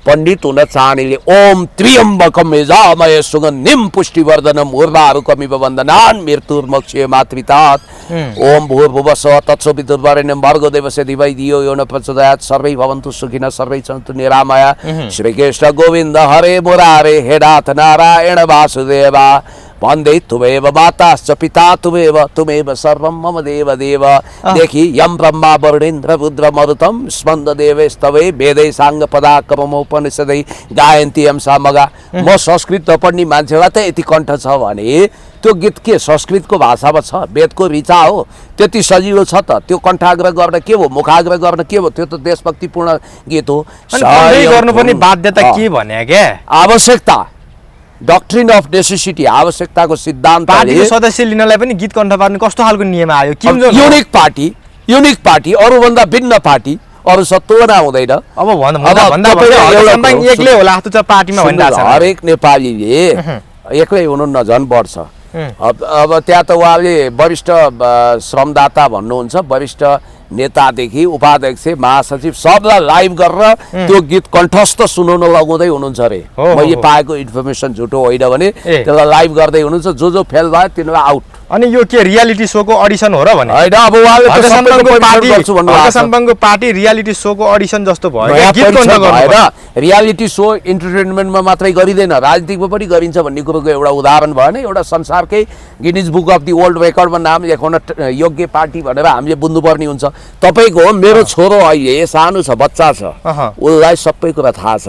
पण्डित हुन चाहनेले ओम त्र्यम्बकम यजामहे सुगन्धिं पुष्टिवर्धनम उर्वारुकमिव बन्धनान् मृत्युर्मोक्षये मातृतात् ओम भूर्भुवस्सुवः तत्सवितुर्वरेण्यं भर्गो देवस्य धीमहि धियो यो न प्रचोदयात् सर्वे भवन्तु सुखिनः सर्वे सन्तु निरामया। श्रीकृष्ण गोविन्द हरे मुरारे हे नाथ नारायण वासुदेवा वन्दे तुमेव माताश्च पिता तुमेव सर्वं मम देव देव। देखि यम ब्रह्मा वरुणेन्द्र रुद्र मरुतं स्पन्द देवेस्तवे वेदै साङ्ग पदाक्रमोपनिषदै गायन्ति यम सामगा। म संस्कृत नपढ्ने मान्छेलाई त यति कण्ठ छ भने त्यो गीत के संस्कृतको भाषामा छ, वेदको ऋचा हो, त्यति सजिलो छ त। त्यो कण्ठाग्र गर्न के हो, मुखाग्र गर्न के हो? त्यो त देशभक्तिपूर्ण गीत हो। गर्नुपर्ने बाध्यता के भने क्या? आवश्यकता, डक्ट्रिन अफ नेसेसिटी, आवश्यकताको सिद्धान्त। पार्टीको सदस्य लिनलाई पनि गीत कण्ठ पार्ने कस्तो खालको नियम आयो? युनिक पार्टी अरूभन्दा भिन्न पार्टी, अरू सत्वना हुँदैन। अब एक्लै होला जस्तो पार्टीमा भनिरहेछ। हरेक नेपालीले एक्लै हुनुहुन्न, झन् बढ्छ। अब त्यहाँ त उहाँले वरिष्ठ श्रमदाता भन्नुहुन्छ, वरिष्ठ नेतादेखि उपाध्यक्ष महासचिव सबलाई लाइभ गरेर त्यो गीत कण्ठस्थ सुनाउन लगाउँदै हुनुहुन्छ अरे। मैले पाएको इन्फर्मेसन झुटो होइन भने त्यसलाई लाइभ गर्दै हुनुहुन्छ। जो फेल भयो तिनीहरू आउट। अनि यो के रियालिटी शोको अडिसन हो र भने? हैन, अब उहाँले हर्क साम्पाङको पार्टी रियालिटी शोको अडिसन जस्तो भयो। गीत कण्ठ भएर रियालिटी शो इन्टरटेनमेन्टमा मात्रै गरिँदैन, राजनीतिकमा पनि गरिन्छ भन्ने कुरोको एउटा उदाहरण भएन। एउटा संसारकै Guinness book of the world रेकर्डमा नाम लेखाउन योग्य पार्टी भनेर हामीले बुझ्नुपर्ने हुन्छ। तपाईँको मेरो छोरो अहिले सानो छ, बच्चा छ, उसलाई सबै कुरा थाहा छ।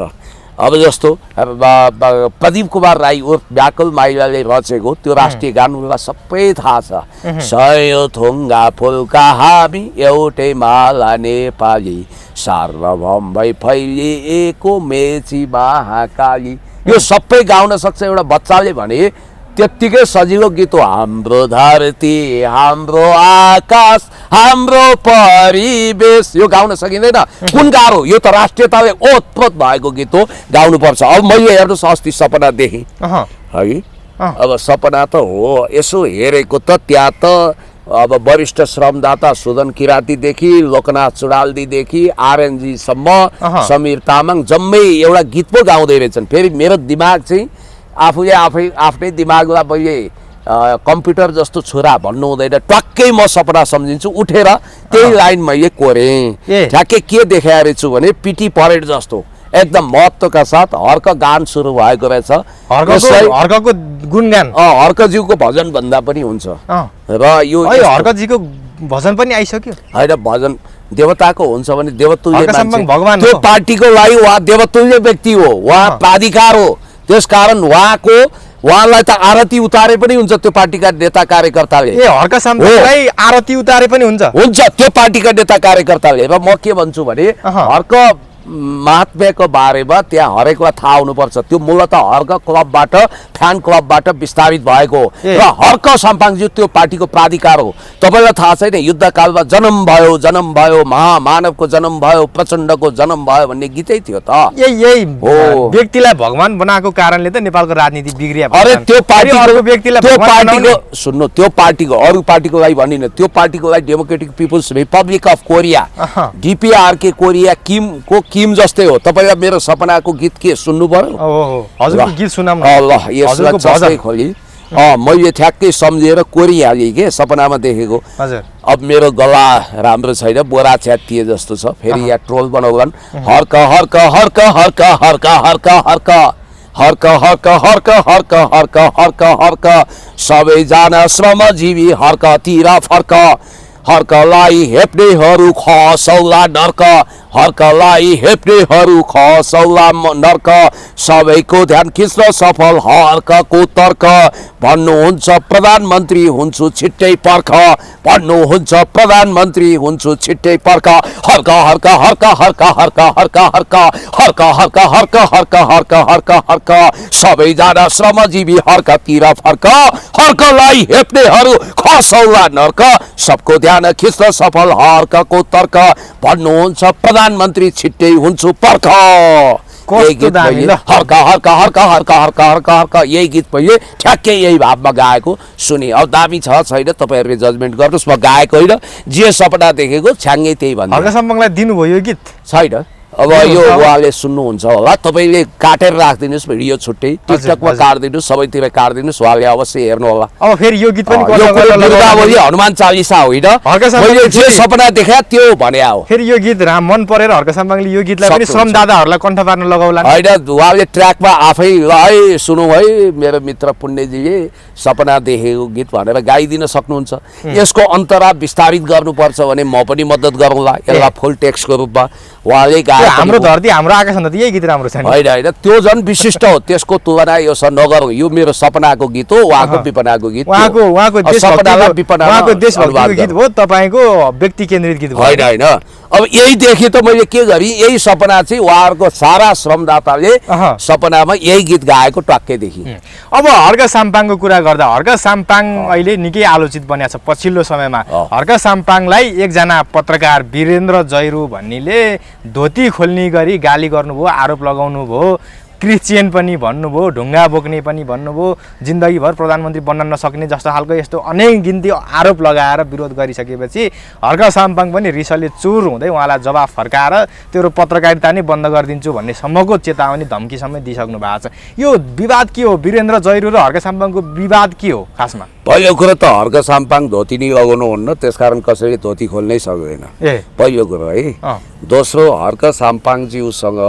अब जस्तो प्रदीप कुमार राई उर्फ व्याकुल माइलाले रचेको त्यो राष्ट्रिय गान उसलाई सबै थाहा छ। सय थुङ्गा फुलका हामी एउटै माला नेपाली सार्वभौम भई फैलिएको मेची महाकाली, यो सबै गाउन सक्छ एउटा बच्चाले भने। त्यत्तिकै सजिलो गीत हो। हाम्रो धरती, हाम्रो आकाश, हाम्रो परिवेश, यो गाउन सकिँदैन। कुन गाह्रो? यो त राष्ट्रियताले ओतप्रोत भएको गीत हो, गाउनुपर्छ। अब मैले हेर्नुहोस् अस्ति सपना देखेँ है, अब सपना त हो, यसो हेरेको त त्यहाँ त अब वरिष्ठ श्रमदाता सुदन किरातीदेखि लोकनाथ चुडाल्दीदेखि आरएनजीसम्म समीर तामाङ जम्मै एउटा गीत पो गाउँदै रहेछन्। फेरि मेरो दिमाग चाहिँ आफूले आफ्नै दिमागलाई मैले कम्प्युटर जस्तो छोरा भन्नु हुँदैन, टक्कै म सपना सम्झिन्छु। उठेर त्यही लाइन मैले कोरेँ। ठ्याक्कै के देखाएर छु भने पिटी परेड जस्तो एकदम महत्त्वका साथ हर्क गान सुरु भएको रहेछ। हर्कको गुणगान हर्कज्यूको भजन भन्दा पनि हुन्छ। र यो हर्कजीको भजन पनि आइसक्यो होइन, भजन देवताको हुन्छ भने देवतुल्य भगवान त्यो पार्टीको लागि उहाँ देवतुल्य व्यक्ति हो, उहाँ प्राधिकार हो। त्यसकारण उहाँलाई त आरती उतारे पनि हुन्छ त्यो पार्टीका नेता कार्यकर्ताले। हर्क साम्पाङलाई आरती उतारे पनि हुन्छ त्यो पार्टीका नेता कार्यकर्ताले। र म के भन्छु भने हर्क महात्म्यको बारेमा त्यहाँ हरेकलाई थाहा हुनुपर्छ। त्यो मूलतः हर्क क्लबबाट, फ्यान क्लबबाट विस्तारित भएको हो। र हर्क साम्पाङज्यू त्यो पार्टीको प्राधिकार हो। तपाईँलाई थाहा छैन युद्धकालमा जन्म भयो, महामानवको जन्म भयो, प्रचण्डको जन्म भयो भन्ने गीतै थियो त। यही हो व्यक्तिलाई भगवान बनाएको कारणले त नेपालको राजनीति बिग्रियो। अरे त्यो पार्टीको सुन्नु, त्यो पार्टीको अरू पार्टीको लागि भनिन, त्यो पार्टीको लागि democratic people's republic of Korea, DPRK Korea Kim जस्तै हो। तपाईलाई मेरो सपनाको गीत के सुन्नु पर्यो? हजुरको गीत सुनाउँ न। ल यसलाई चस्कै खोली। मैले ठ्याक्कै सम्झेर कोरिहालेँ के सपनामा देखेको। हजुर अब मेरो गला राम्रो छैन, बोरा च्यातिए जस्तो छ। फेरि यहाँ ट्रोल बनाउलान्। हर्क हर्क हर्क हर्क हर्क हर्क हर्क हर्क हर्क हर्क हर्क हर्क हर्क हर्क सबैजना श्रमजीवी हर्कतिर फर्क। हर्कलाई हेप्नेहरू खसौला नर्क, हर्कलाई हेप्नेहरू खसौला नर्क। सबैको ध्यान खिच्न सफल हर्कको तर्क। भन्नुहुन्छ प्रधानमन्त्री हुन्छु छिट्टै पर्ख, भन्नुहुन्छ प्रधानमन्त्री हुन्छु छिट्टै पर्ख। हर्क हर्क हर्क हर्क हर्क हर्क हर्क हर्क हर्क हर्क हर्क हर्क हर्क हर्क सबैजना श्रमजीवी हर्कतिर फर्क। हर्कलाई हेप्नेहरू खसौला नर्क, सबको ध्यान खिच्न सफल हर्कको तर्क। भन्नुहुन्छ प्रधानमन्त्री छिट्टै हुन्छु पर्ख। यही गीत मैले हर्क हर्क हर्क हर्क हर्क हर्क हर्क यही गीत मैले ठ्याक्कै यही भावमा गाएको सुने। अब दामी छ छैन तपाईँहरूले जजमेन्ट गर्नुहोस्। म गाएको होइन, जे सपना देखेको छ्याङ्गै त्यही भन्नु। हर्क साम्पाङलाई दिनुभयो यो गीत छैन। अब यो उहाँले सुन्नुहुन्छ होला, तपाईँले काटेर राखिदिनुहोस् भिडियो छुट्टै, टिकटकमा काटिदिनुहोस्, सबैतिर काटिदिनुहोस्, उहाँले अवश्य हेर्नु होला। अब फेरि यो गीत पनि हनुमान चालिसा होइन, मैले जे सपना देखाए त्यो भने हो। फेरि यो गीत मन परेर हर्क साम्पाङले यो गीतलाई पनि श्रमदाताहरूलाई कण्ठ पार्न लगाउला होइन। उहाँले ट्र्याकमा आफै है सुनौ है मेरो मित्र पुण्यजीले सपना देखेको गीत भनेर गाइदिन सक्नुहुन्छ। यसको अन्तरा विस्तारित गर्नुपर्छ भने म पनि मद्दत गरौँला यसलाई फुल टेक्स्टको रूपमा। उहाँले हाम्रो धरती हाम्रो आकाश भन्दा यही गीत राम्रो छ नि। होइन होइन, त्यो झन् विशिष्ट हो, त्यसको तुलना यो नगरौँ। यो मेरो सपनाको गीत हो, उहाँको विपनाको गीत, उहाँको देशभक्तिको गीत हो, तपाईँको व्यक्ति केन्द्रित गीत हो। होइन होइन, अब यही देखेँ त मैले के गरेँ, यही सपना चाहिँ उहाँहरूको सारा श्रमदाताले सपनामा यही गीत गाएको ट्वाक्कै देखेँ। अब हर्क साम्पाङको कुरा गर्दा हर्क साम्पाङ अहिले निकै आलोचित बनिएको छ पछिल्लो समयमा। हर्क साम्पाङलाई एकजना पत्रकार वीरेन्द्र जैरू भन्नेले धोती खोल्ने गरी गाली गर्नुभयो, आरोप लगाउनु भयो, क्रिस्चियन पनि भन्नुभयो, ढुङ्गा बोक्ने पनि भन्नुभयो, जिन्दगीभर प्रधानमन्त्री बन्न नसक्ने जस्तो खालको यस्तो अनेक गिन्ती आरोप लगाएर विरोध गरिसकेपछि हर्क साम्पाङ पनि रिसले चुर हुँदै उहाँलाई जवाफ फर्काएर तेरो पत्रकारिता नै बन्द गरिदिन्छु भन्ने सम्मको चेतावनी धम्कीसम्म दिइसक्नु भएको छ। यो विवाद के हो? वीरेन्द्र जैरू र हर्क साम्पाङको विवाद के हो खासमा? पहिलो कुरो त हर्क साम्पाङ धोती नै लगाउनुहुन्न, त्यसकारण कसैले धोती खोल्नै सक्दैन, पहिलो कुरो है। दोस्रो, हर्क साम्पाङज्यूसँग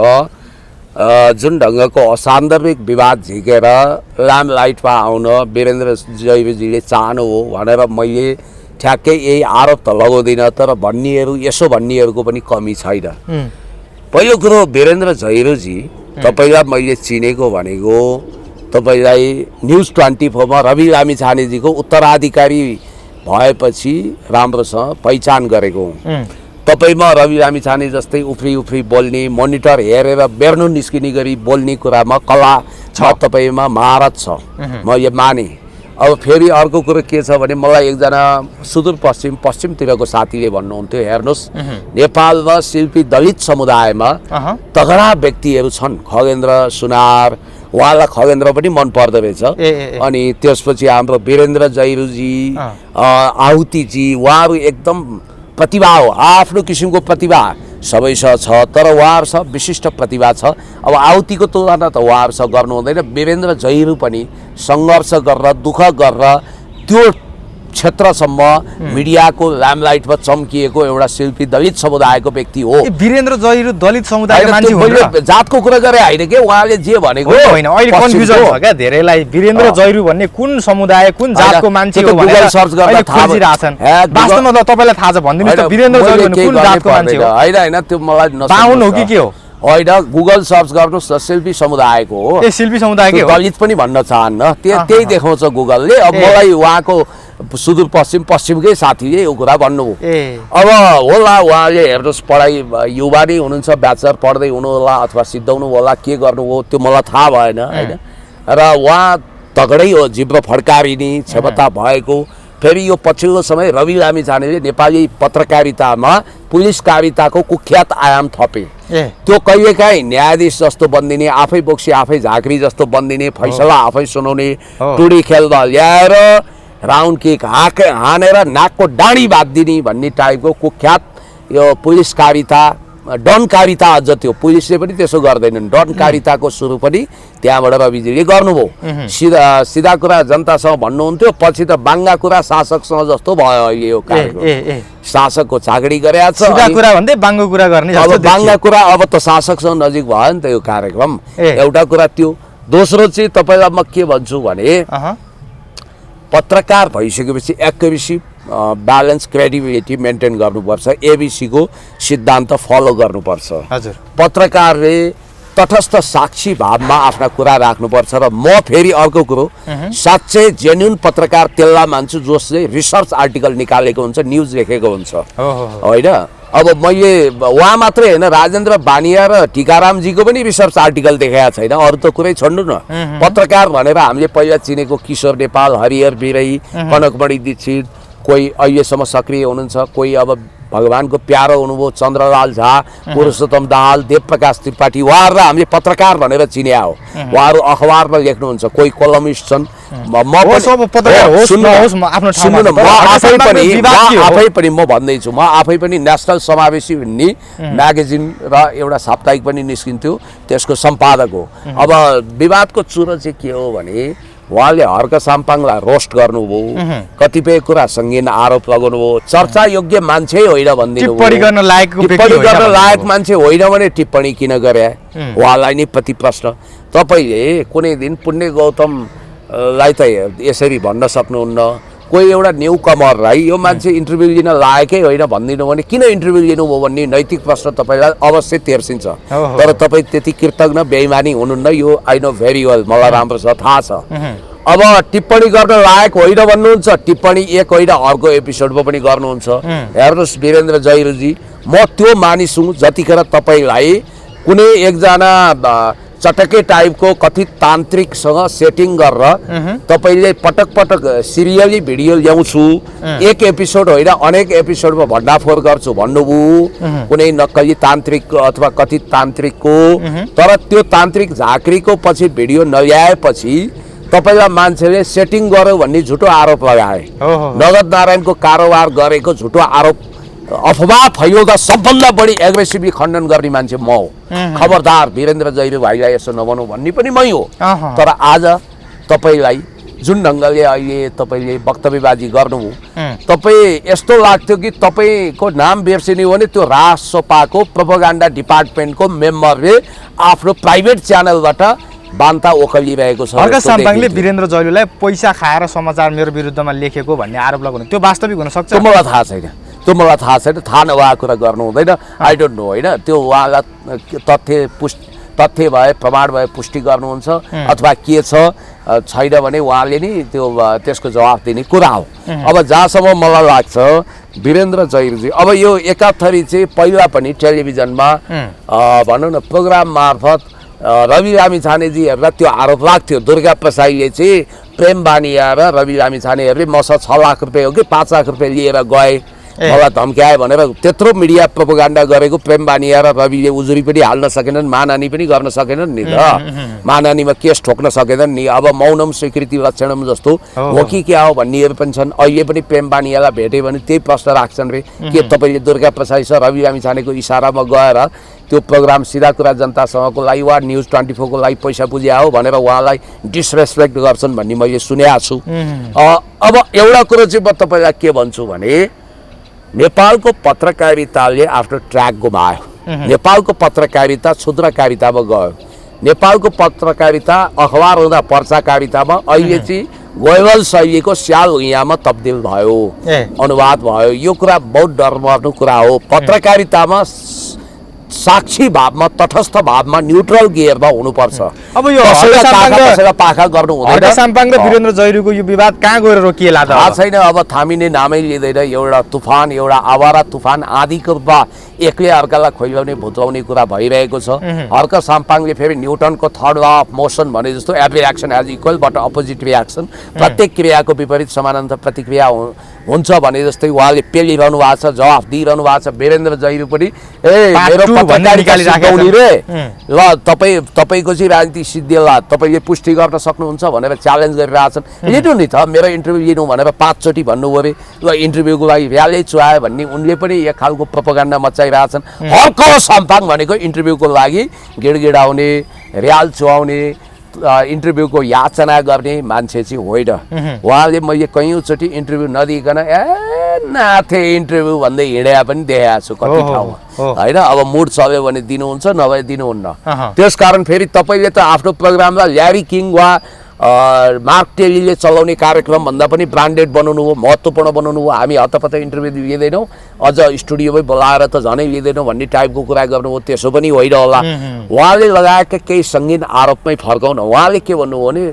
जुन ढङ्गको असान्दर्भिक विवाद झिकेर लामलाइटमा आउन वीरेन्द्र जैरूजीले चाहनु हो भनेर मैले ठ्याक्कै यही आरोप त लगाउँदिनँ, तर भन्नेहरूको पनि कमी छैन। पहिलो कुरो, वीरेन्द्र जैरूजी तपाईँलाई मैले चिनेको भनेको तपाईँलाई न्युज 24 रवि लामिछानेजीको उत्तराधिकारी भएपछि राम्रोसँग पहिचान गरेको हुँ। तपाईँमा रवि लामिछाने जस्तै उफ्री बोल्ने, मोनिटर हेरेर बेर्नु निस्किने गरी बोल्ने कुरामा कला छ, तपाईँमा महारत छ, म यो माने। अब फेरि अर्को कुरो के छ भने मलाई एकजना पश्चिमतिरको साथीले भन्नुहुन्थ्यो, हेर्नुहोस् नेपालमा शिल्पी दलित समुदायमा तगडा व्यक्तिहरू छन्, खगेन्द्र सुनार, उहाँलाई खगेन्द्र पनि मन पर्दो रहेछ। अनि त्यसपछि हाम्रो वीरेन्द्र जैरूजी, आहुतिजी, उहाँहरू एकदम प्रतिभा हो, आफ्नो किसिमको प्रतिभा सबैसँग छ, तर उहाँहरूसँग विशिष्ट प्रतिभा छ। अब आहुतिको तुलना त उहाँहरूसँग गर्नु हुँदैन। वीरेन्द्र जैरू पनि सङ्घर्ष गरेर दुःख गरेर त्यो क्षेत्रसम्म मिडियाको ल्यामलाइटमा चम्किएको एउटा शिल्पी दलित समुदायको व्यक्ति हो। वीरेन्द्र जैरू दलित समुदायको मान्छे हो र जातको कुरा गरे होइन के उहाँले जे भनेको होइन अहिले कन्फ्युजन छ क्या धेरैलाई वीरेन्द्र जैरू भन्ने कुन समुदाय कुन जातको मान्छे हो भनेर गुगल सर्च गर्दा थाहा खोजिरहेछन्। वास्तवमा त तपाईँलाई थाहा छ भनिदिनुहोस् त वीरेन्द्र जैरू भन्ने कुन जातको मान्छे हो? होइन त्यो मलाई बाहुन हो कि के हो? होइन गुगल सर्च गर्नुहोस् न शिल्पी समुदायको हो। ए शिल्पी समुदायकै हो? दलित पनि भन्न चाहन्न त्यही देखाउँछ गुगलले। अब मलाई उहाँको सुदूरपश्चिम पश्चिमकै साथीले यो कुरा भन्नुभयो। अब होला उहाँले हेर्नुहोस् पढाइ युवा नै हुनुहुन्छ, ब्याचलर पढ्दै हुनु होला अथवा सिद्धाउनु होला, के गर्नुभयो त्यो मलाई थाहा भएन होइन। र उहाँ तगडै हो, जिब्रो फड्कारिने क्षमता भएको। फेरि यो पछिल्लो समय रवि लामिछानेले नेपाली पत्रकारितामा पुलिसकारिताको कुख्यात आयाम थपे। त्यो कहिलेकाहीँ न्यायाधीश जस्तो बनिदिने, आफै बोक्सी आफै झाँक्री जस्तो बनिदिने, फैसला आफै सुनाउने, टुडी खेल्दा ल्याएर राउन्ड किक हानेर नाकको डाँडी बाँधिदिने भन्ने टाइपको कुख्यात यो पुलिसकारिता डनकारिता। अझ त्यो पुलिसले पनि त्यसो गर्दैनन्। डनकारिताको सुरु पनि त्यहाँबाट रविजीले गर्नुभयो। सिधा कुरा जनतासँग भन्नुहुन्थ्यो, पछि त बाङ्गा कुरा शासकसँग जस्तो भयो अहिले यो कार्यक्रम। शासकको चाकडी गरेका छ, सिधा कुरा भन्दै बाङ्गो कुरा गर्ने। अब बाङ्गा कुरा अब त शासकसँग नजिक भयो नि त यो कार्यक्रम। एउटा कुरा त्यो। दोस्रो चाहिँ तपाईँलाई म के भन्छु भने पत्रकार भइसकेपछि एक्युरेसी ब्यालेन्स क्रेडिबिलिटी मेन्टेन गर्नुपर्छ। एबिसीको सिद्धान्त फलो गर्नुपर्छ। हजुर पत्रकारले तटस्थ साक्षी भावमा आफ्ना कुरा राख्नुपर्छ। र म फेरि अर्को कुरो साँच्चै जेन्युन पत्रकार त्यसलाई मान्छु जसले रिसर्च आर्टिकल निकालेको हुन्छ, न्युज लेखेको हुन्छ होइन। अब मैले उहाँ मात्रै होइन, राजेन्द्र बानिया र टिकारामजीको पनि रिसर्च आर्टिकल देखाएको छैन। अरू त कुरै छोड्नु न। पत्रकार भनेर हामीले पहिला चिनेको किशोर नेपाल, हरिहर बिरही, कनकमणि दीक्षित, कोही अहिलेसम्म सक्रिय हुनुहुन्छ, कोही अब भगवानको प्यारो हुनुभयो चन्द्रलाल झा, पुरुषोत्तम दाहाल, देवप्रकाश त्रिपाठी, उहाँहरूलाई हामीले पत्रकार भनेर चिन्या हो। उहाँहरू अखबारमा लेख्नुहुन्छ, कोही कलमिस्ट छन्। म भन्दैछु, म आफै पनि नेसनल समावेशी भन्ने म्यागजिन र एउटा साप्ताहिक पनि निस्किन्थ्यो, त्यसको सम्पादक हो। अब विवादको चुरो चाहिँ के हो भने उहाँले हर्क साम्पाङलाई रोस्ट गर्नुभयो, कतिपय कुरा सङ्गीन आरोप लगाउनुभयो। चर्चा योग्य मान्छे होइन भनिदिनु, टिप्पणी गर्न लायक मान्छे होइन भने टिप्पणी किन गरे उहाँलाई नै प्रति प्रश्न। तपाईँले कुनै दिन पुण्य गौतमलाई त यसरी भन्न सक्नुहुन्न, कोही एउटा न्यू कमरलाई यो मान्छे इन्टरभ्यू लिन लायकै होइन भनिदिनु भने किन इन्टरभ्यू लिनुभयो भन्ने नैतिक प्रश्न तपाईँलाई अवश्य तेर्सिन्छ। तर तपाईँ त्यति कृतज्ञ बेइमानी हुनुहुन्न, यो आई नो भेरी वेल, मलाई राम्रो छ, थाहा छ। अब टिप्पणी गर्न लायक होइन भन्नुहुन्छ, टिप्पणी एक होइन अर्को एपिसोडमा पनि गर्नुहुन्छ। हेर्नुहोस् वीरेन्द्र जैरूजी, म त्यो मानिस हुँ जतिखेर तपाईँलाई कुनै एकजना चटके टाइपको कथित तान्त्रिकसँग सेटिङ गरेर तपाईँले पटक पटक सिरियली भिडियो ल्याउँछु, एक एपिसोड होइन अनेक एपिसोडमा भण्डाफोर गर्छु भन्नुभयो कुनै नक्कली तान्त्रिक अथवा कथित तान्त्रिकको। तर त्यो तान्त्रिक झाँक्रीको पछि भिडियो नल्याएपछि तपाईँलाई मान्छेले सेटिङ गर्यो भन्ने झुटो आरोप लगाए। नगद नारायणको कारोबार गरेको झुटो आरोप अफवाह फैलाउँदा सबभन्दा बढी एग्रेसिभली खण्डन गर्ने मान्छे म हो। खबरदार वीरेन्द्र जैरू भाइलाई यसो नभनौँ भन्ने पनि मै हो। तर आज तपाईँलाई जुन ढङ्गले अहिले तपाईँले वक्तव्यबाजी गर्नुभयो, तपाईँ यस्तो लाग्थ्यो कि तपाईँको नाम बिर्सिने हो भने त्यो रासोपाको प्रोपोगेन्डा डिपार्टमेन्टको मेम्बरले आफ्नो प्राइभेट च्यानलबाट बान्ता ओखलिरहेको छ। हर्क साम्पाङले वीरेन्द्र जैरूलाई पैसा खाएर समाचार मेरो विरुद्धमा लेखेको भन्ने आरोप लगाउनु, त्यो वास्तविक हुन सक्छ? त्यो मलाई थाहा छैन, थाहा नभएको कुरा गर्नु हुँदैन। आई डोन्ट नो होइन, त्यो उहाँलाई तथ्य भए प्रमाण भए पुष्टि गर्नुहुन्छ अथवा के छ छैन भने उहाँले नि त्यो त्यसको जवाफ दिने कुरा हो। अब जहाँसम्म मलाई लाग्छ वीरेन्द्र जैरूजी, अब यो एकाथरी चाहिँ पहिला पनि टेलिभिजनमा भनौँ न प्रोग्राम मार्फत रवि लामिछानेजीहरूलाई त्यो आरोप लाग्थ्यो, दुर्गा प्रसाईले चाहिँ प्रेम बानिया र रवि लामिछानेहरूले मसँग 6 लाख रुपियाँ हो कि 5 लाख रुपियाँ लिएर गए मलाई धम्क्यायो भनेर त्यत्रो मिडिया प्रोपोगन्डा गरेको प्रेम बानिया र रविले उजुरी पनि हाल्न सकेनन्, महानानी पनि गर्न सकेनन् नि त। महानानीमा केस ठोक्न सकेनन् नि। अब मौनम स्वीकृति लक्षणम जस्तो हो कि क्या हो भन्नेहरू पनि छन्। अहिले पनि प्रेम बानियालाई भेट्यो भने त्यही प्रश्न राख्छन् रे, के तपाईँले दुर्गा प्रसाद सर रवि लामिछानेको इसारामा गएर त्यो प्रोग्राम सिधा कुरा जनतासँगको लागि वा न्युज 24 को लागि पैसा बुझ्या हो भनेर उहाँलाई डिसरेस्पेक्ट गर्छन् भन्ने मैले सुनेको छु। अब एउटा कुरो चाहिँ म तपाईँलाई के भन्छु भने नेपालको पत्रकारिताले आफ्नो ट्र्याक गुमायो। नेपालको पत्रकारिता क्षुद्रकारितामा गयो। नेपालको पत्रकारिता अखबार हुँदा पर्चाकारितामा अहिले चाहिँ गोयल शैलीको स्याल भुइँयामा तब्दिल भयो, अनुवाद भयो। यो कुरा बहुत डरमर्दो कुरा हो। पत्रकारितामा साक्षी भावमा, तटस्थ भावमा, न्युट्रल गियरमा हुनुपर्छ। अब यो पाखा गर्नु हुँदैन। साम्पाङ र वीरेन्द्र जैरूको यो विवाद कहाँ गएर रोकिएला त? थाहा छैन। अब थामिने नामै लिँदैन। एउटा तुफान, एउटा आवारा तुफान आदिको रूपमा एकले अर्कालाई खोइलाउने भुत्लाउने कुरा भइरहेको छ। हर्क साम्पाङले फेरि न्युटनको थर्ड ल अफ मोसन भने जस्तो every action is equal but opposite reaction, प्रत्येक क्रियाको विपरीत समानान्तर प्रतिक्रिया हुन्छ भने जस्तै उहाँले पेलिरहनु भएको छ, जवाफ दिइरहनु भएको छ। वीरेन्द्र जैरू पनि मेरो पत्रकारिता सिद्ध्याउने रे ल तपाईँको चाहिँ राजनीति सिद्धिएला, तपाईँले पुष्टि गर्न सक्नुहुन्छ भनेर च्यालेन्ज गरिरहेछन्। लिनु नि त, मेरो इन्टरभ्यू लिनु भनेर 5 चोटि भन्नुभयो अरे। ल इन्टरभ्यूको लागि भ्यालै चुहायो भन्ने उनले पनि एक खालको प्रोपोगन्डा मचाइरहेछन्। हर्क साम्पाङ भनेको इन्टरभ्यूको लागि गिडगिडाउने, र्याल चुहाउने, इन्टरभ्यूको याचना गर्ने मान्छे चाहिँ होइन। उहाँले मैले कैयौँचोटि इन्टरभ्यू नदिइकन नाथे इन्टरभ्यू भन्दै हिँडेका पनि देखाएको छु कति ठाउँमा होइन। अब मुड चल्यो भने दिनुहुन्छ, नभए दिनुहुन्न। त्यसकारण फेरि तपाईँले त आफ्नो प्रोग्रामलाई ल्यारी किङ वा मार्क टेलीले चलाउने कार्यक्रम भन्दा पनि ब्रान्डेड बनाउनु हो, महत्त्वपूर्ण बनाउनु हो। हामी हतपत इन्टरभ्यू लिँदैनौँ, अझ स्टुडियोमै बोलाएर त झनै लिँदैनौँ भन्ने टाइपको कुरा गर्नु हो। त्यसो पनि होइन होला। उहाँले लगाएका केही सङ्गीन आरोपमै फर्काउन उहाँले के भन्नुभयो भने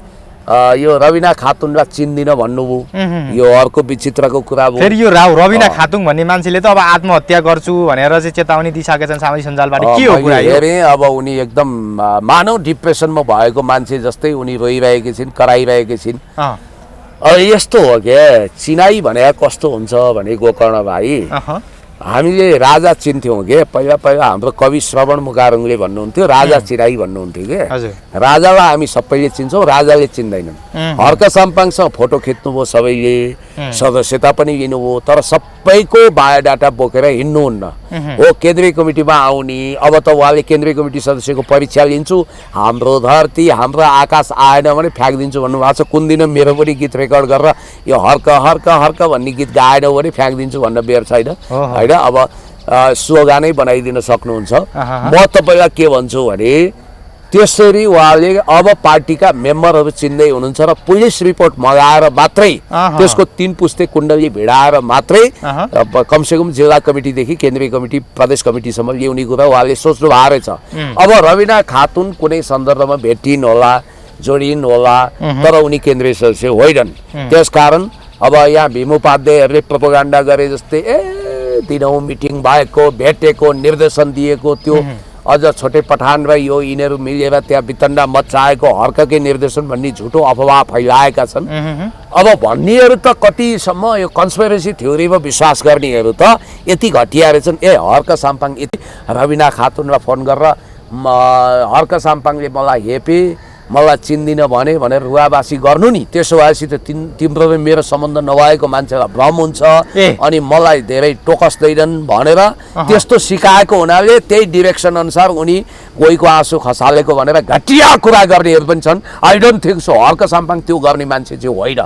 यो रविना खातुनलाई चिन्दिन भन्नुभयो। यो अर्को विचित्रको कुरा हो। फेरि यो रविना खातुन भन्ने मान्छेले त अब आत्महत्या गर्छु भनेर चाहिँ चेतावनी दिइसकेका छन् सामाजिक सञ्जालबाट। के हो कुरा यो? अब उनी एकदम मानव डिप्रेसनमा भएको मान्छे जस्तै उनी रोइरहेकी छिन्, कराइरहेकी छिन्। अब यस्तो हो क्या, चिनाई भने कस्तो हुन्छ भने गोकर्ण भाइ, हामीले राजा चिन्थ्यौँ के पहिला पहिला। हाम्रो कवि श्रवण मुखारुङले भन्नुहुन्थ्यो राजा चिराई भन्नुहुन्थ्यो के। राजालाई हामी सबैले चिन्छौँ, राजाले चिन्दैनन्। हर्क साम्पाङसँग फोटो खिच्नुभयो सबैले, सदस्यता पनि लिनुभयो, तर सबैको बायोडाटा बोकेर हिँड्नुहुन्न हो। केन्द्रीय कमिटीमा आउने, अब त उहाँले केन्द्रीय कमिटी सदस्यको परीक्षा लिन्छु, हाम्रो धरती हाम्रो आकाश आएन भने फ्याँकिदिन्छु भन्नुभएको छ। कुन दिन मेरो पनि गीत रेकर्ड गरेर यो हर्क हर्क हर्क भन्ने गीत गाएन भने फ्याँकिदिन्छु भन्न बेर छैन होइन। अब स्लोगानै बनाइदिन सक्नुहुन्छ। म तपाईँलाई के भन्छु भने त्यसरी उहाँले अब पार्टीका मेम्बरहरू चिन्दै हुनुहुन्छ र पुलिस रिपोर्ट मगाएर मात्रै, त्यसको 3 पुस्ते कुण्डली भिडाएर मात्रै कमसेकम जिल्ला कमिटीदेखि केन्द्रीय कमिटी प्रदेश कमिटीसम्म ल्याउने कुरा उहाँले सोच्नु भएको रहेछ। अब रविना खातुन कुनै सन्दर्भमा भेटिन् होला, जोडिन् होला, तर उनी केन्द्रीय सदस्य होइनन्। त्यसकारण अब यहाँ भीम उपाध्यायहरूले प्रोपोगन्डा गरे जस्तै दिनौँ मिटिङ भएको, भेटेको, निर्देशन दिएको, त्यो अझ छोटे पठान र यो यिनीहरू मिलेर त्यहाँ वितण्डा मचाएको हर्ककै निर्देशन भन्ने झुटो अफवाह फैलाएका छन्। अब भन्नेहरू त कतिसम्म यो कन्स्पिरेसी थ्योरीमा विश्वास गर्नेहरू त यति घटिया रहेछन्। हर्क साम्पाङ यति रविना खातुनलाई फोन गरेर हर्क साम्पाङले मलाई हेपे, मलाई चिन्दिन भनेर रुवाबासी गर्नु नि। त्यसो भएपछि त तिम्रो र मेरो सम्बन्ध नभएको मान्छेलाई भ्रम हुन्छ अनि मलाई धेरै टोकस्दैनन् भनेर त्यस्तो सिकाएको हुनाले त्यही डिरेक्सन अनुसार उनी कोहीको आँसु खसालेको भनेर घटिया कुरा गर्नेहरू पनि छन्। I don't think so Harka Sampang त्यो गर्ने मान्छे चाहिँ होइन।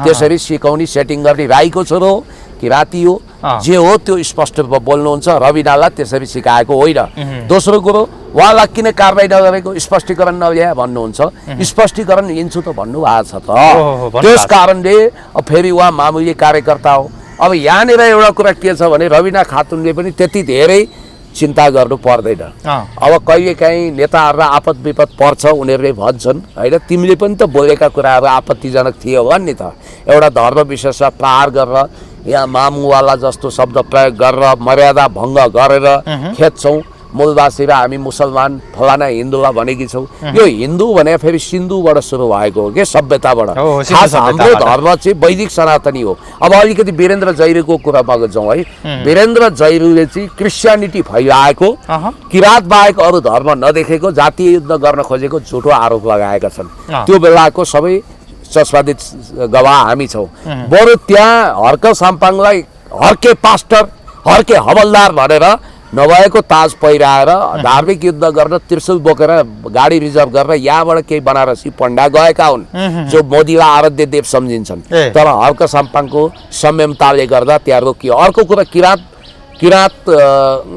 त्यसरी सिकाउने सेटिङ गर्ने राईको छोरो किराँती हो, जे हो त्यो स्पष्ट बोल्नुहुन्छ। रविनालाई त्यसरी सिकाएको होइन। दोस्रो कुरो, उहाँलाई किन कारवाही नगरेको स्पष्टीकरण नल्याए भन्नुहुन्छ। स्पष्टीकरण लिन्छु त भन्नुभएको छ त। त्यस कारणले फेरि उहाँ मामुली कार्यकर्ता हो। अब यहाँनिर एउटा कुरा के छ भने रविना खातुनले पनि त्यति धेरै चिन्ता गर्नु पर्दैन। अब कहिलेकाहीँ नेताहरूलाई आपद विपद पर्छ उनीहरूले भन्छन् होइन। तिमीले पनि त बोलेका कुराहरू आपत्तिजनक थियो होला नि त। एउटा धर्म विशेषमा प्रहार गरेर यहाँ मामुवाला जस्तो शब्द प्रयोग गरेर मर्यादा भङ्ग गरेर खेद्छौँ मूलवासी र हामी मुसलमान फलाना हिन्दूलाई भनेकी छौँ। यो हिन्दू भने फेरि सिन्धुबाट सुरु भएको हो कि सभ्यताबाट। खास हाम्रो धर्म चाहिँ वैदिक सनातनी हो। अब अलिकति वीरेन्द्र जैरीको कुरामा जाउँ है। वीरेन्द्र जैरीले चाहिँ क्रिस्चियनिटी फैलाएको, किरात बाहेक अरू धर्म नदेखेको, जातीय युद्ध गर्न खोजेको झुठो आरोप लगाएका छन्। त्यो बेलाको सबै चस्पादित गवाह हामी छौँ। बरु त्यहाँ हर्क साम्पाङलाई हर्के पास्टर, हर्के हवलदार भनेर नभएको ताज पहिराएर धार्मिक युद्ध गर्न त्रिशूल बोकेर गाडी रिजर्भ गरेर यहाँबाट केही बनारसी पण्डा गएका हुन् जो मोदीलाई आराध्य देव सम्झिन्छन्। तर हर्क साम्पाङको संयमताले गर्दा त्यहाँ रोकियो। अर्को कुरा किरात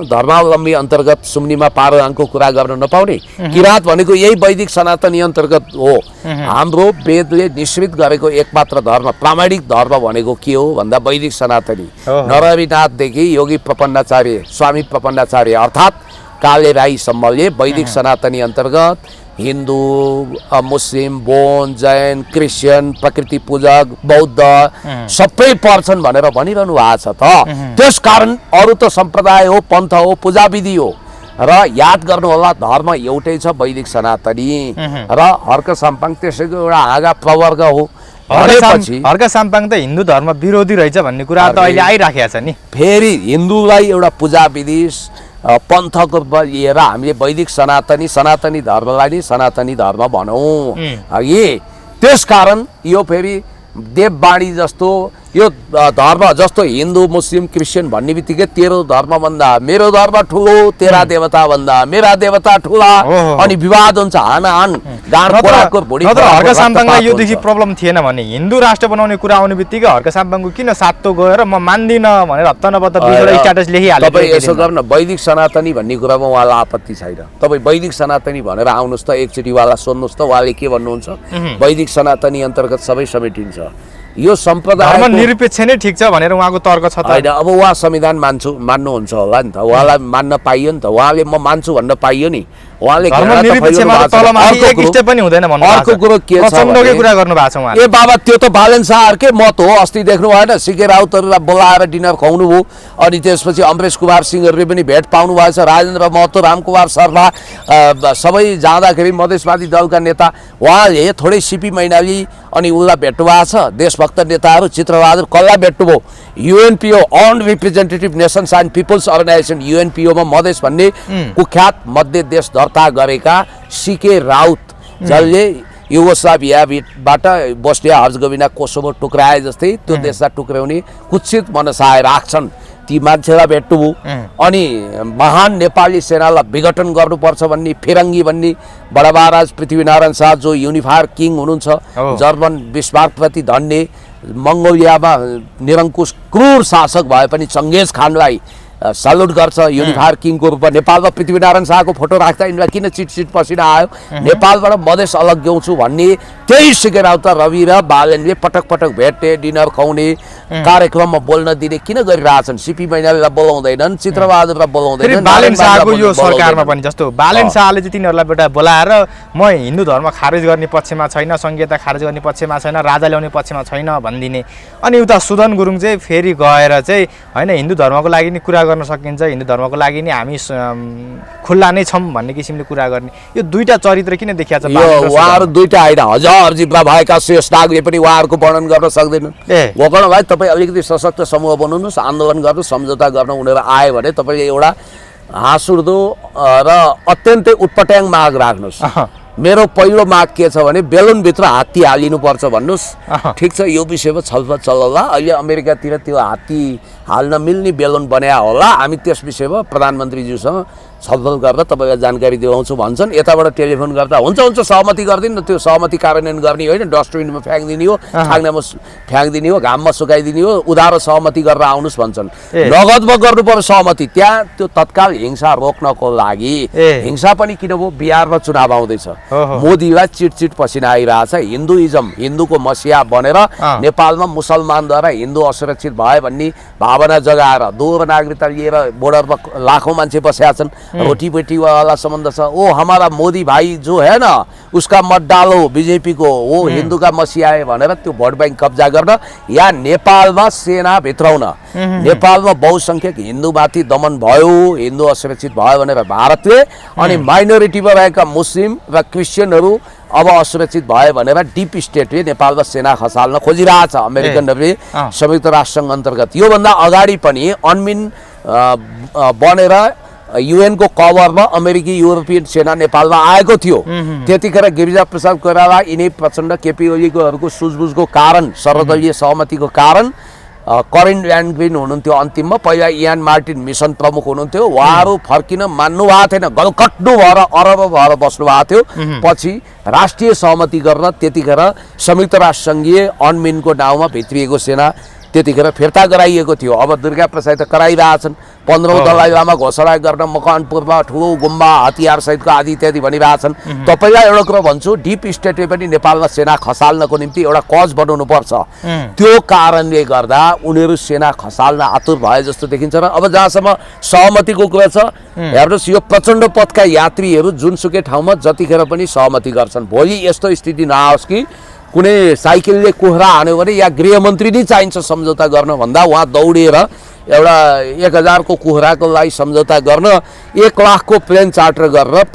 धर्मावलम्बी अन्तर्गत सुम्निमा पारोहाङको कुरा गर्न नपाउने। किरात भनेको यही वैदिक सनातनी अन्तर्गत हो। हाम्रो वेदले निश्चित गरेको एकमात्र धर्म, प्रामाणिक धर्म भनेको के हो भन्दा वैदिक सनातनी। नरहरिनाथदेखि योगी प्रपन्नाचार्य, स्वामी प्रपन्नाचार्य अर्थात् काले राईसम्मले वैदिक सनातनी अन्तर्गत हिन्दू, मुस्लिम, बोन, जैन, क्रिस्चियन, प्रकृति पूजक, बौद्ध सबै पर्छन् भनेर भनिरहनु भएको छ त। त्यसकारण अरू त सम्प्रदाय हो, पन्थ हो, पूजाविधि हो र याद गर्नु होला धर्म एउटै छ वैदिक सनातनी। र हर्क साम्पाङ त्यसैको एउटा हाँगा प्रवर्ग हो। हर्क साम्पाङ त हिन्दू धर्म विरोधी रहेछ भन्ने कुरा त अहिले आइराखेको छ नि। फेरि हिन्दूलाई एउटा पूजाविधि पन्थको लिएर हामीले वैदिक सनातनी धर्मलाई नै सनातनी धर्म भनौँ। त्यसकारण यो फेरि देववाणी जस्तो यो धर्म जस्तो हिन्दू, मुस्लिम, क्रिस्चियन भन्ने बित्तिकै तेरो धर्म भन्दा मेरो धर्म ठुलो, तेरा देवता भन्दा मेरा देवता ठुला, अनि विवाद हुन्छ, हानाहान, गाँड पोडाको भुँडी। हर्क साम्पाङलाई योदेखि प्रब्लम थिएन भने हिन्दू राष्ट्र बनाउने कुरा आउने बित्तिकै हर्क साम्पाङको किन सातो गएर म मान्दिनँ भनेर हप्ता नपत्ता स्ट्याटस लेखिहाल्यो। तपाईँ यसो गर्न वैदिक सनातनी भन्ने कुरामा उहाँलाई आपत्ति छैन। तपाईँ वैदिक सनातनी भनेर आउनुहोस् त, एकचोटि उहाँलाई सोध्नुहोस् त उहाँले के भन्नुहुन्छ। वैदिक सनातनी अन्तर्गत सबै समेटिन्छ। यो सम्प्रदाय निरपेक्ष नै ठिक छ भनेर उहाँको तर्क छ त। होइन, अब उहाँ संविधान मान्नुहुन्छ होला नि त, उहाँलाई मान्न पाइयो नि त। उहाँले म मान्छु भन्न पाइयो नि। उहाँले अर्को कुरो के छ ए बाबा, त्यो त बालन शाहकै मत हो। अस्ति देख्नु भएन, सिके राउतहरूलाई बोलाएर डिनर खुवाउनु भयो, अनि त्यसपछि अमरेश कुमार सिंहहरूले पनि भेट पाउनु भएछ। राजेन्द्र महतो, रामकुमार शर्मा सबै जाँदाखेरि मधेसवादी दलका नेता, उहाँले थोरै सिपी मैनाली अनि उसलाई भेट्नु भएको छ। देशभक्त नेताहरू चित्रबहादुर कसलाई भेट्नुभयो? UNPO, unrepresentative nations and peoples organization, युएनपिओमा मधेस भन्ने कुख्यात मध्य देश दर्ता गरेका सिके राउत, जसले युगोस्लाभियाबाट बोस्निया हर्जगोभिना, कोसोभो टुक्राए जस्तै त्यो देशलाई टुक्राउने कुत्सित मनसाय राख्छन्, ती मान्छेलाई भेट्नुभयो। अनि महान नेपाली सेनालाई विघटन गर्नुपर्छ भन्ने फिरङ्गी भन्ने बडा महाराज पृथ्वीनारायण शाह जो युनिफायर किङ हुनुहुन्छ, जर्मन बिस्मार्कप्रति धन्य, मङ्गोलियामा निरङ्कुश क्रूर शासक भए पनि चङ्गेज खानलाई सल्युट गर्छ युनिफायर किङको रूपमा। नेपालमा पृथ्वीनारायण शाहको फोटो राख्दा यिनीलाई किन चिटचिट पसिना आयो? नेपालबाट मधेस अलग ल्याउँछु भन्ने त्यही सिके राउत, रवि र बालनले पटक पटक भेट्ने, डिनर खुवाउने, कार्यक्रममा बोल्न दिने किन गरिरहेछन्? सिपी मैनालीलाई बोलाउँदैनन्, चित्रबहादुरलाई बोलाउँदैनन्। बालन शाहको यो सरकारमा पनि जस्तो बालन शाहले चाहिँ तिनीहरूलाई बेटा बोलाएर म हिन्दू धर्म खारेज गर्ने पक्षमा छैन, संहिता खारेज गर्ने पक्षमा छैन, राजा ल्याउने पक्षमा छैन भनिदिने। अनि उता सुदन गुरुङ चाहिँ फेरि गएर चाहिँ होइन हिन्दू धर्मको लागि नि कुरा गर्न सकिन्छ, हिन्दू धर्मको लागि नि हामी खुल्ला नै छौँ भन्ने किसिमले कुरा गर्ने। यो दुईटा चरित्र किन देखिया छ? उहाँहरू दुईटा होइन, हजार जिब्रा भएका शेष नागले पनि उहाँहरूको वर्णन गर्न सक्दैनन्। गोकर्ण भाइ, तपाईँ अलिकति सशक्त समूह बनाउनुहोस्, आन्दोलन गर्नु, सम्झौता गर्न उनीहरू आयो भने तपाईँले एउटा हाँसउठ्दो र अत्यन्तै उत्पट्याङ माग राख्नुहोस्। मेरो पहिलो माग के छ भने बेलुनभित्र हात्ती हालिनुपर्छ भन्नुहोस्। ठिक छ, यो विषयमा छलफल चल्ला। अहिले अमेरिकातिर त्यो हात्ती हाल्न मिल्ने बेलुन बनाया होला। हामी त्यस विषयमा प्रधानमन्त्रीज्यूसँग छलफल गरेर तपाईँलाई जानकारी दिलाउँछु भन्छन्। यताबाट टेलिफोन गर्दा हुन्छ सहमति गरिदिनु, त्यो सहमति कार्यान्वयन गर्ने होइन, डस्टबिनमा फ्याँकिदिने हो, छाग्नामा फ्याँकिदिने हो, घाममा सुकाइदिने हो, उधारो सहमति गरेर आउनुहोस् भन्छन्। नगदमा गर्नु पर्यो सहमति। त्यहाँ त्यो तत्काल हिंसा रोक्नको लागि, हिंसा पनि किन भयो? बिहारमा चुनाव आउँदैछ, मोदीलाई चिटचिट पसिना आइरहेछ। हिन्दुइजम, हिन्दूको मसिहा बनेर नेपालमा मुसलमानद्वारा हिन्दू असुरक्षित भयो भन्ने भाव भावना जगाएर दोहोरो नागरिकता लिएर बोर्डरमा लाखौं मान्छे बसेका छन्, रोटी वाला सम्बन्ध छ। ओ हमारा मोदी भाई जो है ना उसका मत डालो बीजेपी को, वो हिन्दू का मसी आए भनेर त्यो भोट बैंक कब्जा गर्न या नेपालमा सेना भित्राउन, नेपालमा बहुसंख्यक हिन्दूमाथि दमन भयो, हिन्दू असुरक्षित भयो भनेर भारतले अनि माइनोरिटीमा रहेका मुस्लिम र क्रिस्चियनहरू अब असुरक्षित भयो भनेर डिप स्टेटले नेपालमा सेना खसाल्न खोजिरहेछ। अमेरिकनहरूले संयुक्त राष्ट्रसङ्घ अन्तर्गत योभन्दा अगाडि पनि अनमिन बनेर UN को कभरमा अमेरिकी युरोपियन सेना नेपालमा आएको थियो। त्यतिखेर गिरिजा प्रसाद कोइराला यिनै प्रचण्ड केपी ओलीकोहरूको सुझबुझको कारण, सर्वदलीय सहमतिको कारण करेन ल्यान्डग्रिन हुनुहुन्थ्यो अन्तिममा, पहिला इयान मार्टिन मिसन प्रमुख हुनुहुन्थ्यो, उहाँहरू फर्किन मान्नु भएको थिएन, गलकट्टु भएर अरब भएर बस्नु भएको थियो। पछि राष्ट्रिय सहमति गरेर त्यतिखेर संयुक्त राष्ट्रसङ्घीय अनमिनको नाउँमा भित्रिएको सेना त्यतिखेर फिर्ता गराइएको थियो। अब दुर्गा प्रसाद त कराइरहेछन्, 15औं दलाई लामा घोषणा गर्न मकवानपुरमा ठुलो गुम्बा हतियार सहितको आदि इत्यादि भनिरहेछन्। तपाईँलाई एउटा कुरो भन्छु, डिप स्टेटले पनि नेपालमा सेना खसाल्नको निम्ति एउटा कज बनाउनु पर्छ। त्यो कारणले गर्दा उनीहरू सेना खसाल्न आतुर भए जस्तो देखिन्छ। र अब जहाँसम्म सहमतिको कुरा छ, हेर्नुहोस् यो प्रचण्ड पथका यात्रीहरू जुनसुकै ठाउँमा जतिखेर पनि सहमति गर्छन्। भोलि यस्तो स्थिति नआओस् कि कुनै साइकलले कोहरा हान्यो भने या गृहमन्त्री नै चाहिन्छ सम्झौता गर्न भन्दा उहाँ दौडेर एउटा 1000 को कोहराको लागि सम्झौता गर्न 1 लाख को प्लेन चार्टर गरेर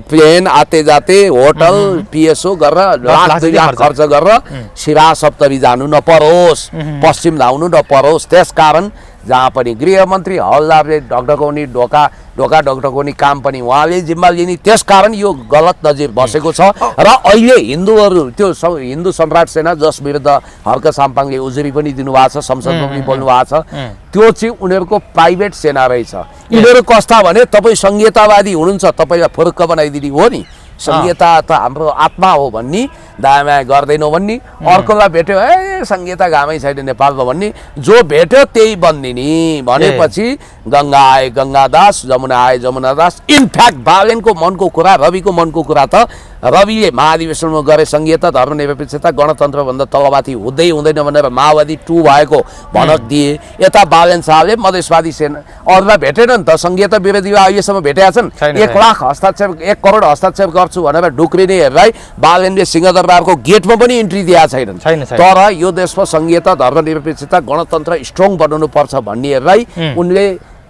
प्लेन आते जाते होटल पिएसओ गरेर लाख 2 लाख खर्च गरेर सिरा सप्तरी जानु नपरोस्, पश्चिम धाउनु नपरोस्। त्यसकारण जहाँ पनि गृहमन्त्री हवलदारले ढकढकाउने ढोका ढकढकाउने काम पनि उहाँले जिम्मा लिने, त्यसकारण यो गलत नजिर बसेको छ। र अहिले हिन्दूहरू त्यो हिन्दू सम्राट सेना जस विरुद्ध हर्क साम्पाङले उजुरी पनि दिनुभएको छ, संसदमा पनि बोल्नु भएको छ, त्यो चाहिँ उनीहरूको प्राइभेट सेना रहेछ। यिनीहरू कस्ता भने तपाईँ संहितावादी हुनुहुन्छ, तपाईँलाई फुर्क बनाइदिने हो नि, संहिता त हाम्रो आत्मा हो भन्ने, दायाँ गर्दैनौ भन्ने, अर्कोलाई भेट्यो ए संहिता घामै छैन नेपालमा भन्ने, जो भेट्यो त्यही बन्दिने भनेपछि गङ्गा आए गङ्गादास, जमुना आए जमुनादास। इनफ्याक्ट बालेनको मनको कुरा, रविको मनको कुरा त रविले महाधिवेशनमा गरे संहिता धर्मनिरपेक्षता गणतन्त्रभन्दा तलमाथि हुँदै हुँदैन भनेर माओवादी 2 भएको भनक दिए। यता बालेन साहबले मधेसवादी सेना अरूलाई भेटेन नि त, संहिता विरोधीमा अहिलेसम्म भेटेका छन्। 1 लाख हस्ताक्षर 1 करोड हस्ताक्षर गर्छु भनेर ढुक्रिनेहरूलाई बालेनले सिंहदरबारको गेटमा पनि इन्ट्री दिएका छैनन्। तर यो देशमा संहिता धर्मनिरपेक्षता गणतन्त्र स्ट्रङ बनाउनु पर्छ भन्नेहरूलाई उनले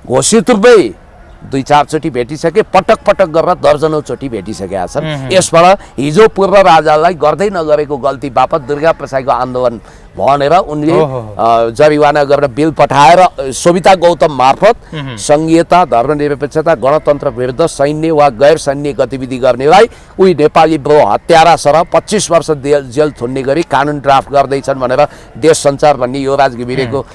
घोषित रूपमै 2-4 चोटि भेटिसके, पटक गरेर दर्जनौं चोटि भेटिसकेका छन्। यसबाट हिजो पूर्व राजालाई गर्दै नगरेको गल्ती बापत दुर्गा प्रसादको आन्दोलन भनेर उनले जरिवाना गरेर बिल पठाएर सोभिता गौतम मार्फत संघीयता धर्मनिरपेक्षता गणतन्त्र विरुद्ध सैन्य वा गैर सैन्य गतिविधि गर्नेलाई उही नेपाली ब्रो हत्यारा सरह 25 वर्ष जेल थुन्ने गरी कानुन ड्राफ्ट गर्दैछन् भनेर देश सञ्चार भन्ने युवराज घिमिरेको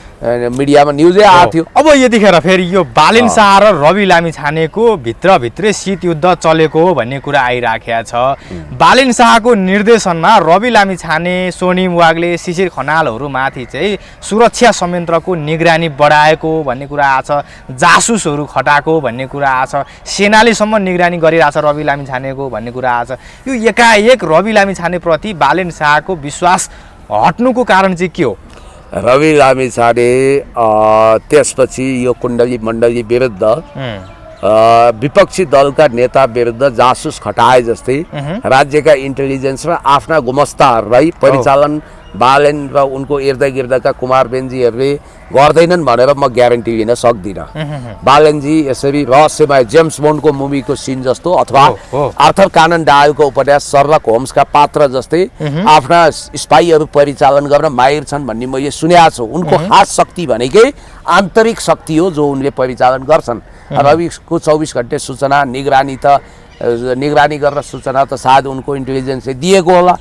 मिडियामा न्युजै आएको थियो। अब यतिखेर फेरि यो बालेन शाह र रवि लामिछानेको भित्रभित्रै शीत युद्ध चलेको भन्ने कुरा आइराखेको छ। बालेन शाहको निर्देशनमा रवि लामिछाने, सोनिम वाग्ले, शिशिर खनालहरूमाथि चाहिँ सुरक्षा संयन्त्रको निगरानी बढाएको भन्ने कुरा आछ, जासुसहरू खटाएको भन्ने कुरा आछ, सेनालेसम्म निगरानी गरिरहेछ रवि लामिछानेको भन्ने कुरा आछ। यो एकाएक रवि लामिछानेप्रति बालेन शाहको विश्वास हट्नुको कारण चाहिँ के हो? रवि लामिछाने त्यसपछि यो कुण्डली मण्डली विरुद्ध विपक्षी दलका नेता विरुद्ध जासुस खटाए जस्तै राज्यका इन्टेलिजेन्स र आफ्ना गुमस्ताहरूलाई परिचालन बालेन र उनको इर्दागिर्दका कुमार बेन्जीहरूले गर्दैनन् भनेर म ग्यारेन्टी लिन सक्दिनँ। बालेनजी यसरी रहस्यमय जेम्स बोन्डको मुभीको सिन जस्तो अथवा आर्थर कानन डायलको उपन्यास सर्लक होम्सका पात्र जस्तै आफ्ना स्पाईहरू परिचालन गर्न माहिर छन् भन्ने मैले सुनेको छु। उनको खास शक्ति भनेकै आन्तरिक शक्ति हो जो उनले परिचालन गर्छन्। रविको 24 घण्टे सूचना निगरानी गरेर सूचना त सायद उनको इन्टेलिजेन्सले दिएको होला।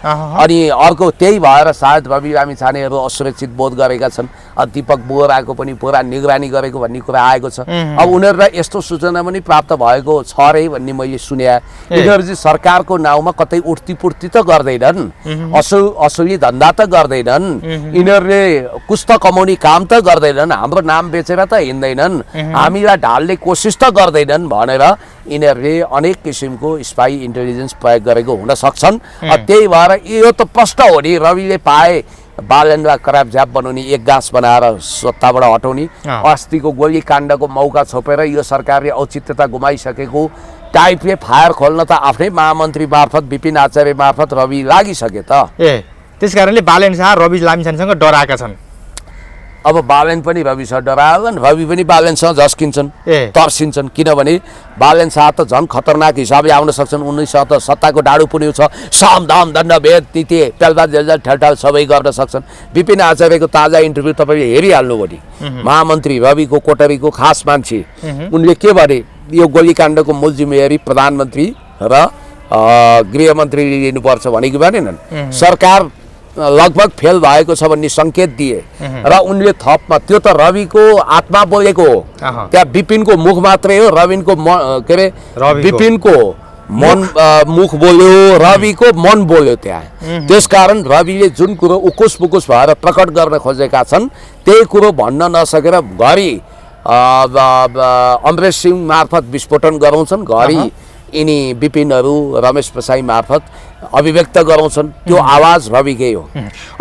अनि अर्को त्यही भएर सायद रवि लामिछानेहरू असुरक्षित बोध गरेका छन्। दीपक बोहराको पनि पुरा निगरानी गरेको भन्ने कुरा आएको छ। अब उनीहरूलाई यस्तो सूचना पनि प्राप्त भएको छ रे भन्ने मैले सुने। यिनीहरू चाहिँ सरकारको नाउँमा कतै उठ्तीपुर्ती त गर्दैनन्, असुली धन्दा त गर्दैनन्, यिनीहरूले कुछ त कमाउने काम त गर्दैनन्, हाम्रो नाम बेचेर त हिँड्दैनन्, हामीलाई ढाल्ने कोसिस त गर्दैनन् भनेर यिनीहरूले अनेक किसिमको स्पाई इन्टेलिजेन्स प्रयोग गरेको हुन सक्छन्। त्यही भएर यो त प्रश्न हो नि, रविले पाए बालनलाई कराप झ्याप बनाउने एक गाँस बनाएर सत्ताबाट हटाउने अस्तिको गोली काण्डको मौका छोपेर यो सरकारले औचित्यता गुमाइसकेको टाइपले फायर खोल्न त आफ्नै महामन्त्री मार्फत विपिन आचार्य मार्फत रवि लागिसके त त्यस कारणले बालेन शाह रवि लामिछानेसँग डराएका छन्। अब बालेन पनि रविसँग डराएन, रवि पनि बालेनसँग झस्किन्छन् तर्सिन्छन्, किनभने बालेन शाह त झन् खतरनाक हिसाबले आउन सक्छन्। उनीसँग त सत्ताको डाडु पुन्यु छ, साम दाम दण्ड भेद नीति पेल्बा जेलजाल ठेलठाल सबै गर्न सक्छन्। विपिन आचार्यको ताजा इन्टरभ्यू तपाईँले हेरिहाल्नु भने महामन्त्री रविको कोटरीको खास मान्छे उनले के भने यो गोलीकाण्डको मूल जिम्मेवारी प्रधानमन्त्री र गृहमन्त्रीले लिनुपर्छ भनेको भनेनन्। सरकार लगभग फेल भएको छ भन्ने सङ्केत दिए र उनले थपमा त्यो त रविको आत्मा बोलेको हो, त्यहाँ विपिनको मुख मात्रै हो, रविनको के अरे विपिनको मन मुख बोल्यो, रविको मन बोल्यो त्यहाँ। त्यसकारण रविले जुन कुरो उकुस पुकुस भएर प्रकट गर्न खोजेका छन् त्यही कुरो भन्न नसकेर घरि अमरेश सिंह मार्फत विस्फोटन गराउँछन्, घरि यिनी विपिनहरू रमेश प्रसाई मार्फत अभिव्यक्त गराउँछन्। त्यो आवाज रविकै हो।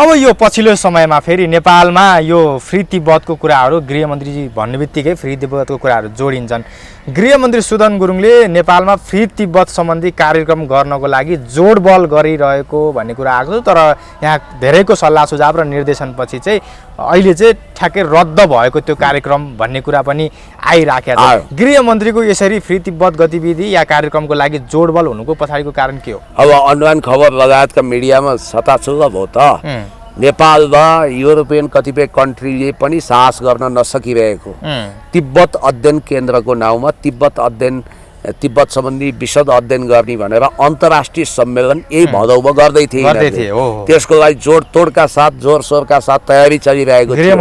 अब यो पछिल्लो समयमा फेरि नेपालमा यो फ्री तिब्बतको कुराहरू गृहमन्त्रीजी भन्ने बित्तिकै फ्री तिब्बतको कुराहरू जोडिन्छन्। गृहमन्त्री सुदन गुरुङले नेपालमा फ्री तिब्बत सम्बन्धी कार्यक्रम गर्नको लागि जोडबल गरिरहेको भन्ने कुरा आएको छ, तर यहाँ धेरैको सल्लाह सुझाव र निर्देशनपछि चाहिँ अहिले चाहिँ ठ्याक्कै रद्द भएको त्यो कार्यक्रम भन्ने कुरा पनि आइराखेको छ। गृहमन्त्रीको यसरी फ्री तिब्बत गतिविधि या कार्यक्रमको लागि जोडबल हुनुको पछाडिको कारण के हो? अब अनुमान खबर लगायतका मिडियामा छताछुल्ल भयो त नेपालमा युरोपियन कतिपय कन्ट्रीले पनि साहस गर्न नसकिरहेको तिब्बत अध्ययन केन्द्रको नाउँमा तिब्बत सम्बन्धी विशद अध्ययन गर्ने भनेर अन्तर्राष्ट्रिय सम्मेलन यही भदौमा गर्दै थिए। त्यसको लागि जोडतोडका साथ जोरसोरका साथ तयारी चलिरहेको थियो।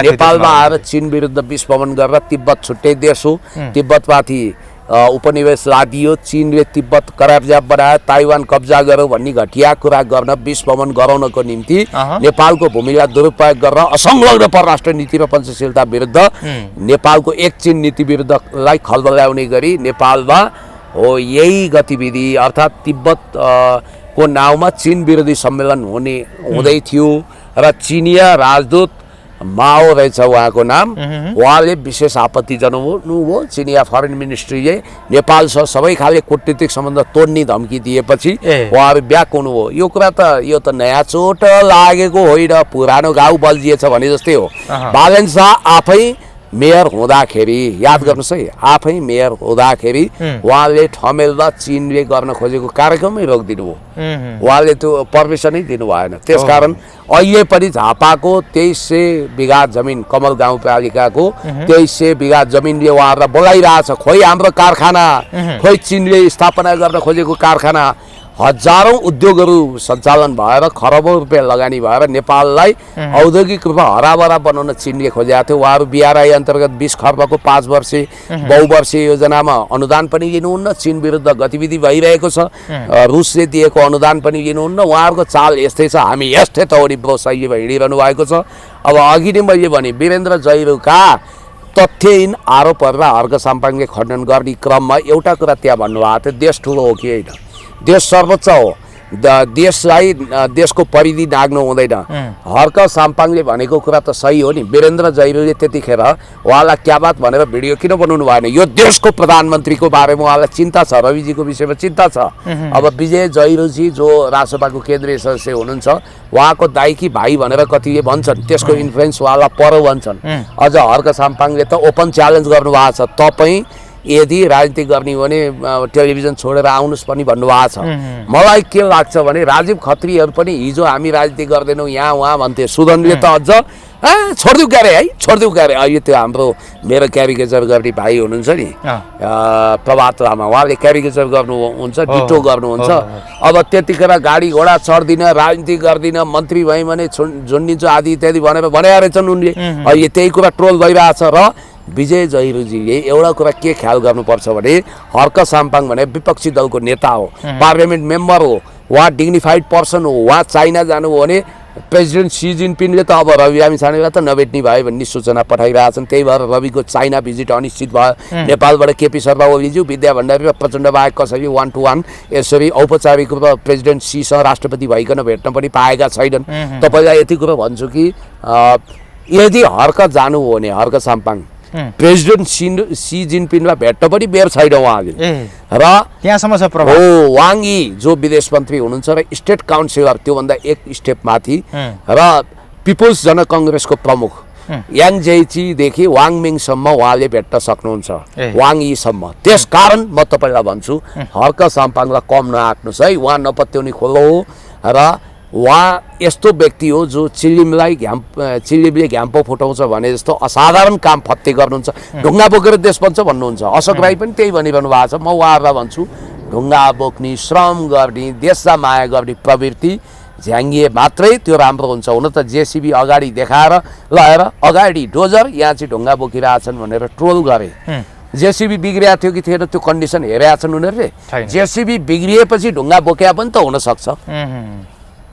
नेपालमा आएर चीन विरुद्ध विस्फोटन गरेर तिब्बत छुट्टै देश हो, तिब्बतमाथि उपनिवेश लादियो, चीनले तिब्बत करारजाप बनायो, ताइवान कब्जा गर्यो भन्ने घटिया कुरा गर्न विस्फोटन गराउनको निम्ति नेपालको भूमिलाई दुरुपयोग गरेर असंलग्न परराष्ट्र नीति र पञ्चशीलता विरुद्ध नेपालको एक चीन नीति विरुद्धलाई खलबल्याउने गरी नेपालमा हो यही गतिविधि अर्थात् तिब्बत को नाउँमा चीन विरोधी सम्मेलन हुँदै थियो र चिनिया राजदूत माओ रहेछ उहाँको नाम, उहाँले विशेष आपत्ति जनाउनुभयो। चिनिया फरेन मिनिस्ट्रीले नेपालसँग सबै खाले कूटनीतिक सम्बन्ध तोड्ने धम्की दिएपछि उहाँहरू ब्याक हुनुभयो। यो कुरा त यो त नयाँ चोट लागेको होइन, पुरानो घाउ बल्झिएछ भने जस्तै हो। बालेन शाह आफै मेयर हुँदाखेरि याद गर्नुहोस् है, आफै मेयर हुँदाखेरि उहाँले ठमेलमा चीनले गर्न खोजेको कार्यक्रमै रोकिदिनु भयो, उहाँले त्यो पर्मिसनै दिनु भएन। त्यसकारण अहिले पनि झापाको 2300 बिघा जमिन कमल गाउँपालिकाको 2300 बिघा जमिनले उहाँहरूलाई बोलाइरहेछ। खोइ हाम्रो कारखाना, खोइ चीनले स्थापना गर्न खोजेको कारखाना, हजारौं उद्योगहरू सञ्चालन भएर खरबौं रुपियाँ लगानी भएर नेपाललाई औद्योगिक रूपमा हराभरा बनाउन चीनले खोजेका थियो। उहाँहरू बिआरआई अन्तर्गत 20 खर्बको 5 वर्षे बहुवर्षीय योजनामा अनुदान पनि लिनुहुन्न, चीन विरुद्ध गतिविधि भइरहेको छ, रुसले दिएको अनुदान पनि लिनुहुन्न। उहाँहरूको चाल यस्तै छ, हामी यस्तै तौरी शैलीमा हिँडिरहनु भएको छ। अब अघि नै मैले भने वीरेन्द्र जैरुका तथ्यहीन आरोपहरू र हर्क साम्पाङले खण्डन गर्ने क्रममा एउटा कुरा त्यहाँ भन्नुभएको थियो, देश ठुलो हो कि होइन, देश सर्वोच्च हो, देशलाई देशको परिधि नाग्नु हुँदैन। हर्क साम्पाङले भनेको कुरा त सही हो नि। वीरेन्द्र जैरूले त्यतिखेर उहाँलाई क्या बात भनेर भिडियो किन बनाउनु भएन? यो देशको प्रधानमन्त्रीको बारेमा उहाँलाई चिन्ता छ, रविजीको विषयमा चिन्ता छ। अब विजय जैरूजी जो राजसभाको केन्द्रीय सदस्य हुनुहुन्छ, उहाँको दाइ कि भाइ भनेर कतिले भन्छन्, त्यसको इन्फ्लुएन्स उहाँलाई परो भन्छन्। अझ हर्क साम्पाङले त ओपन च्यालेन्ज गर्नुभएको छ, तपाईँ यदि राजनीति गर्ने हो भने टेलिभिजन छोडेर आउनुहोस् पनि भन्नुभएको छ। मलाई के लाग्छ भने राजीव खत्रीहरू पनि हिजो हामी राजनीति गर्दैनौँ यहाँ उहाँ भन्थे, सुदनले त अझ छोडिदिउ क्यारे है, छोडिदिउ क्यारे। अहिले त्यो हाम्रो मेरो क्यारिकेचर गर्ने भाइ हुनुहुन्छ नि प्रभात लामा, उहाँले क्यारिकेचर गर्नुहुन्छ, डिटो गर्नुहुन्छ। अब त्यतिखेर गाडी घोडा चढ्दिन, राजनीति गर्दिन, मन्त्री भएँ भने झुन्डिन्छु आदि इत्यादि भनेर भनेका रहेछन् उनले। अहिले त्यही कुरा ट्रोल भइरहेछ। र विजय जैरूजीले एउटा कुरा के ख्याल गर्नुपर्छ भने हर्क साम्पाङ भने विपक्षी दलको नेता हो, पार्लियामेन्ट मेम्बर हो, उहाँ डिग्निफाइड पर्सन हो। उहाँ चाइना जानु हो भने प्रेसिडेन्ट सी जिनपिङले त अब रवि लामिछानेलाई त नभेट्ने भयो भन्ने सूचना पठाइरहेछन्। त्यही भएर रविको चाइना भिजिट अनिश्चित भयो। नेपालबाट केपी शर्मा ओलीज्यू, विद्या भण्डारी र प्रचण्ड बाहेक कसरी 1 to 1 यसरी औपचारिक रूपमा प्रेसिडेन्ट सीसँग राष्ट्रपति भइकन भेट्न पनि पाएका छैनन्। तपाईँलाई यति कुरो भन्छु कि यदि हर्क जानु हो भने हर्क साम्पाङ प्रेसिडेन्ट सी जिनपिङलाई भेट्न पनि बेर छैन उहाँले। र त्यहाँसम्म छ प्रभाव। हो, वाङ यी जो विदेश मन्त्री हुनुहुन्छ र स्टेट काउन्सिलर त्योभन्दा एक स्टेप माथि र पिपुल्स जनकङ्ग्रेसको प्रमुख याङ जेचीदेखि वाङ मिङसम्म उहाँले भेट्न सक्नुहुन्छ, वाङ यीसम्म। त्यसकारण म तपाईँलाई भन्छु हर्क साम्पाङलाई कम नआँट्नुहोस् है। उहाँ नपत्याउने खोलो हो र उहाँ यस्तो व्यक्ति हो जो चिलिमले घ्याम्पो फुटाउँछ भने जस्तो असाधारण काम फत्ते गर्नुहुन्छ। ढुङ्गा बोकेर देश बन्छ भन्नुहुन्छ। अशोक राई पनि त्यही भनिरहनु भएको छ। म उहाँहरूलाई भन्छु ढुङ्गा बोक्ने, श्रम गर्ने, देशलाई माया गर्ने प्रवृत्ति झ्याङ्गिए मात्रै त्यो राम्रो हुन्छ। हुन त जेसिबी अगाडि देखाएर लगाएर अगाडि डोजर, यहाँ चाहिँ ढुङ्गा बोकिरहेछन् भनेर ट्रोल गरे। जेसिबी बिग्रिएको थियो कि थिएन त्यो कन्डिसन हेरेका छन् उनीहरूले। जेसिबी बिग्रिएपछि ढुङ्गा बोक्या पनि त हुनसक्छ।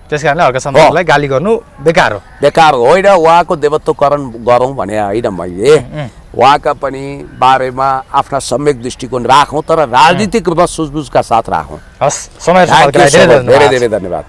त्यस कारणले हर्क साम्पाङलाई गाली गर्नु बेकार हो। बेकार होइन, उहाँको देवत्वकरण गरौँ भने होइन। मैले उहाँका पनि बारेमा आफ्ना सम्यक दृष्टिकोण राखौँ, तर राजनीतिक रूपमा सुझबुझका साथ राखौँ। हस्, समय धेरै धेरै धन्यवाद।